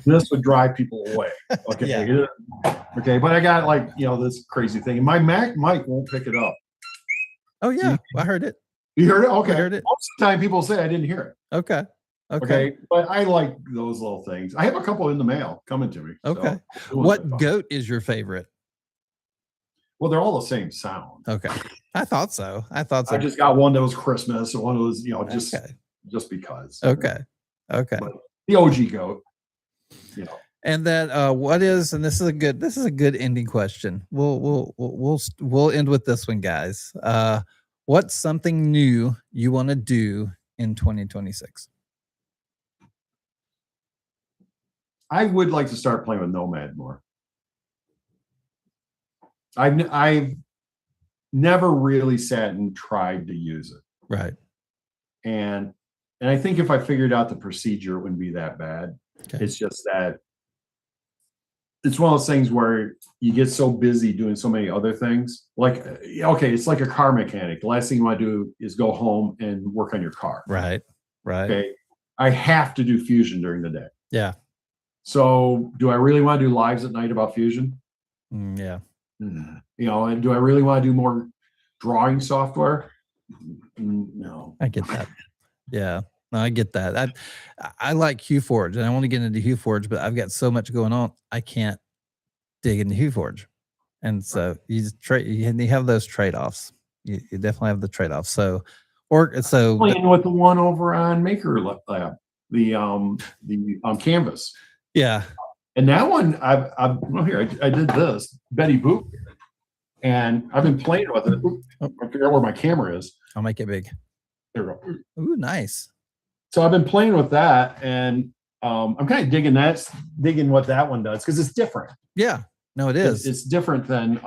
This would drive people away. Okay, yeah. Okay, but I got this crazy thing, and my Mac mic won't pick it up. Oh yeah, I heard it. You heard it? Okay. I heard it. Most of the time people say I didn't hear it. Okay. But I like those little things. I have a couple in the mail coming to me. Okay. So what goat is your favorite? Well, they're all the same sound. Okay. I thought so. I just got one that was Christmas and one that was, just because. Okay. But the OG goat, And that what is, and this is a good ending question. We'll end with this one, guys. What's something new you want to do in 2026? I would like to start playing with Nomad more. I've never really sat and tried to use it. Right. And I think if I figured out the procedure, it wouldn't be that bad. Okay. It's just that it's one of those things where you get so busy doing so many other things. Like, okay, it's like a car mechanic. The last thing you want to do is go home and work on your car. Right. Okay. I have to do Fusion during the day. Yeah. So do I really want to do lives at night about Fusion? Yeah. And do I really want to do more drawing software? No. I get that. Yeah. No, I get that. I like HueForge, and I want to get into HueForge, but I've got so much going on, I can't dig into HueForge. And so you have those trade-offs. You definitely have the trade-offs. So playing with the one over on Maker Lab, the Canvas. Yeah. And that one, I did this Betty Boop, and I've been playing with it. I figure out where my camera is. I'll make it big. There we go. Ooh, nice. So I've been playing with that, and I'm kind of digging what that one does because it's different. Yeah, no, it is. It's different than.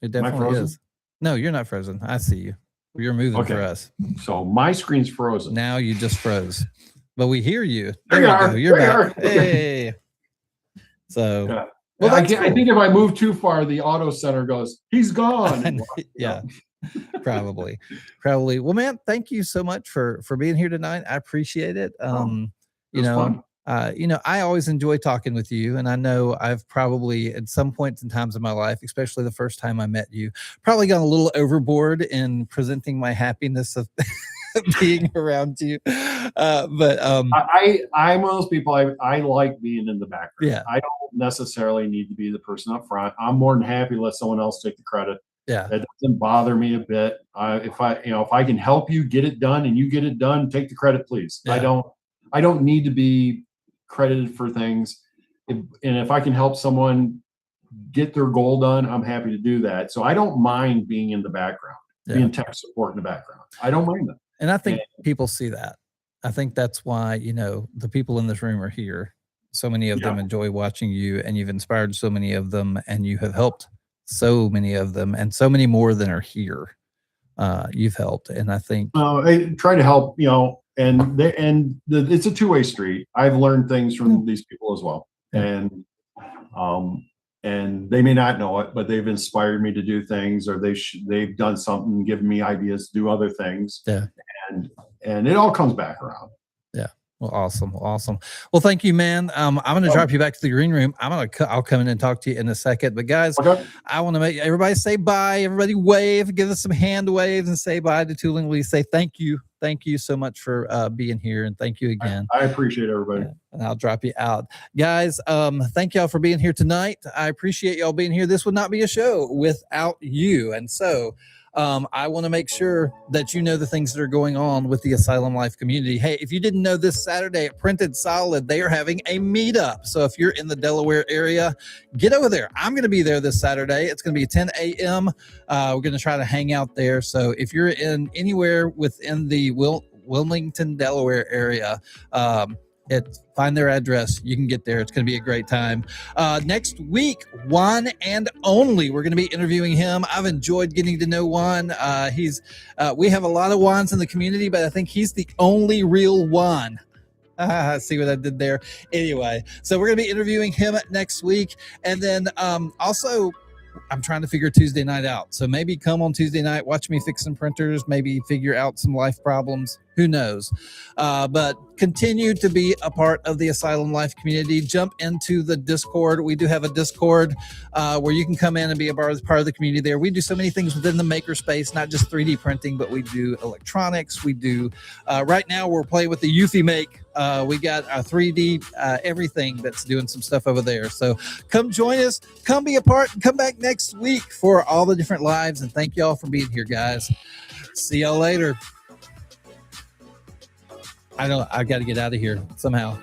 It definitely is. No, you're not frozen. I see you. You're moving for us. So my screen's frozen. Now you just froze, but we hear you. There you are. You're back. Hey. So. Yeah. Well, I think if I move too far, the auto center goes, he's gone. Yeah. Probably. Well, man, thank you so much for being here tonight. I appreciate it. Fun. I always enjoy talking with you, and I know I've probably at some points and times in my life, especially the first time I met you, probably gone a little overboard in presenting my happiness of being around you. I'm one of those people. I like being in the background. Yeah. I don't necessarily need to be the person up front. I'm more than happy to let someone else take the credit. Yeah, that doesn't bother me a bit. If I can help you get it done and you get it done, take the credit, please. Yeah. I don't need to be credited for things. And if I can help someone get their goal done, I'm happy to do that. So I don't mind being in the background, being tech support in the background. I don't mind that. And I think people see that. I think that's why, the people in this room are here. So many of them enjoy watching you, and you've inspired so many of them, and you have helped so many of them, and so many more than are here. You've helped, and I think I try to help. It's a two-way street. I've learned things from these people as well, and they may not know it, but they've inspired me to do things, or they've done something, given me ideas to do other things. Yeah, and it all comes back around. Yeah. Well, awesome. Well, thank you, man. I'm going to drop you back to the green room. I'll come in and talk to you in a second. But guys, I want to make everybody say bye. Everybody wave, give us some hand waves, and say bye to Tooling. We say thank you. Thank you so much for being here, and thank you again. I appreciate everybody. And I'll drop you out, guys. Thank y'all for being here tonight. I appreciate y'all being here. This would not be a show without you, and so. I want to make sure that you know the things that are going on with the Asylum Life community. Hey, if you didn't know, this Saturday at Printed Solid, they are having a meetup. So if you're in the Delaware area, get over there. I'm going to be there this Saturday. It's going to be 10 a.m. We're going to try to hang out there. So if you're in anywhere within the Wilmington, Delaware area, find their address. You can get there. It's going to be a great time. Next week, Juan and Only. We're going to be interviewing him. I've enjoyed getting to know Juan. We have a lot of Juans in the community, but I think he's the only real Juan. See what I did there? Anyway, so we're going to be interviewing him next week. And then also, I'm trying to figure Tuesday night out. So maybe come on Tuesday night, watch me fix some printers, maybe figure out some life problems. Who knows? But continue to be a part of the Asylum Life community. Jump into the Discord. We do have a Discord where you can come in and be a part of the community there. We do so many things within the makerspace, not just 3D printing, but we do electronics. We do, right now we're playing with the Eufy Make. We got our 3D, everything that's doing some stuff over there. So come join us, come be a part, and come back next week for all the different lives. And thank y'all for being here, guys. See y'all later. I got to get out of here somehow.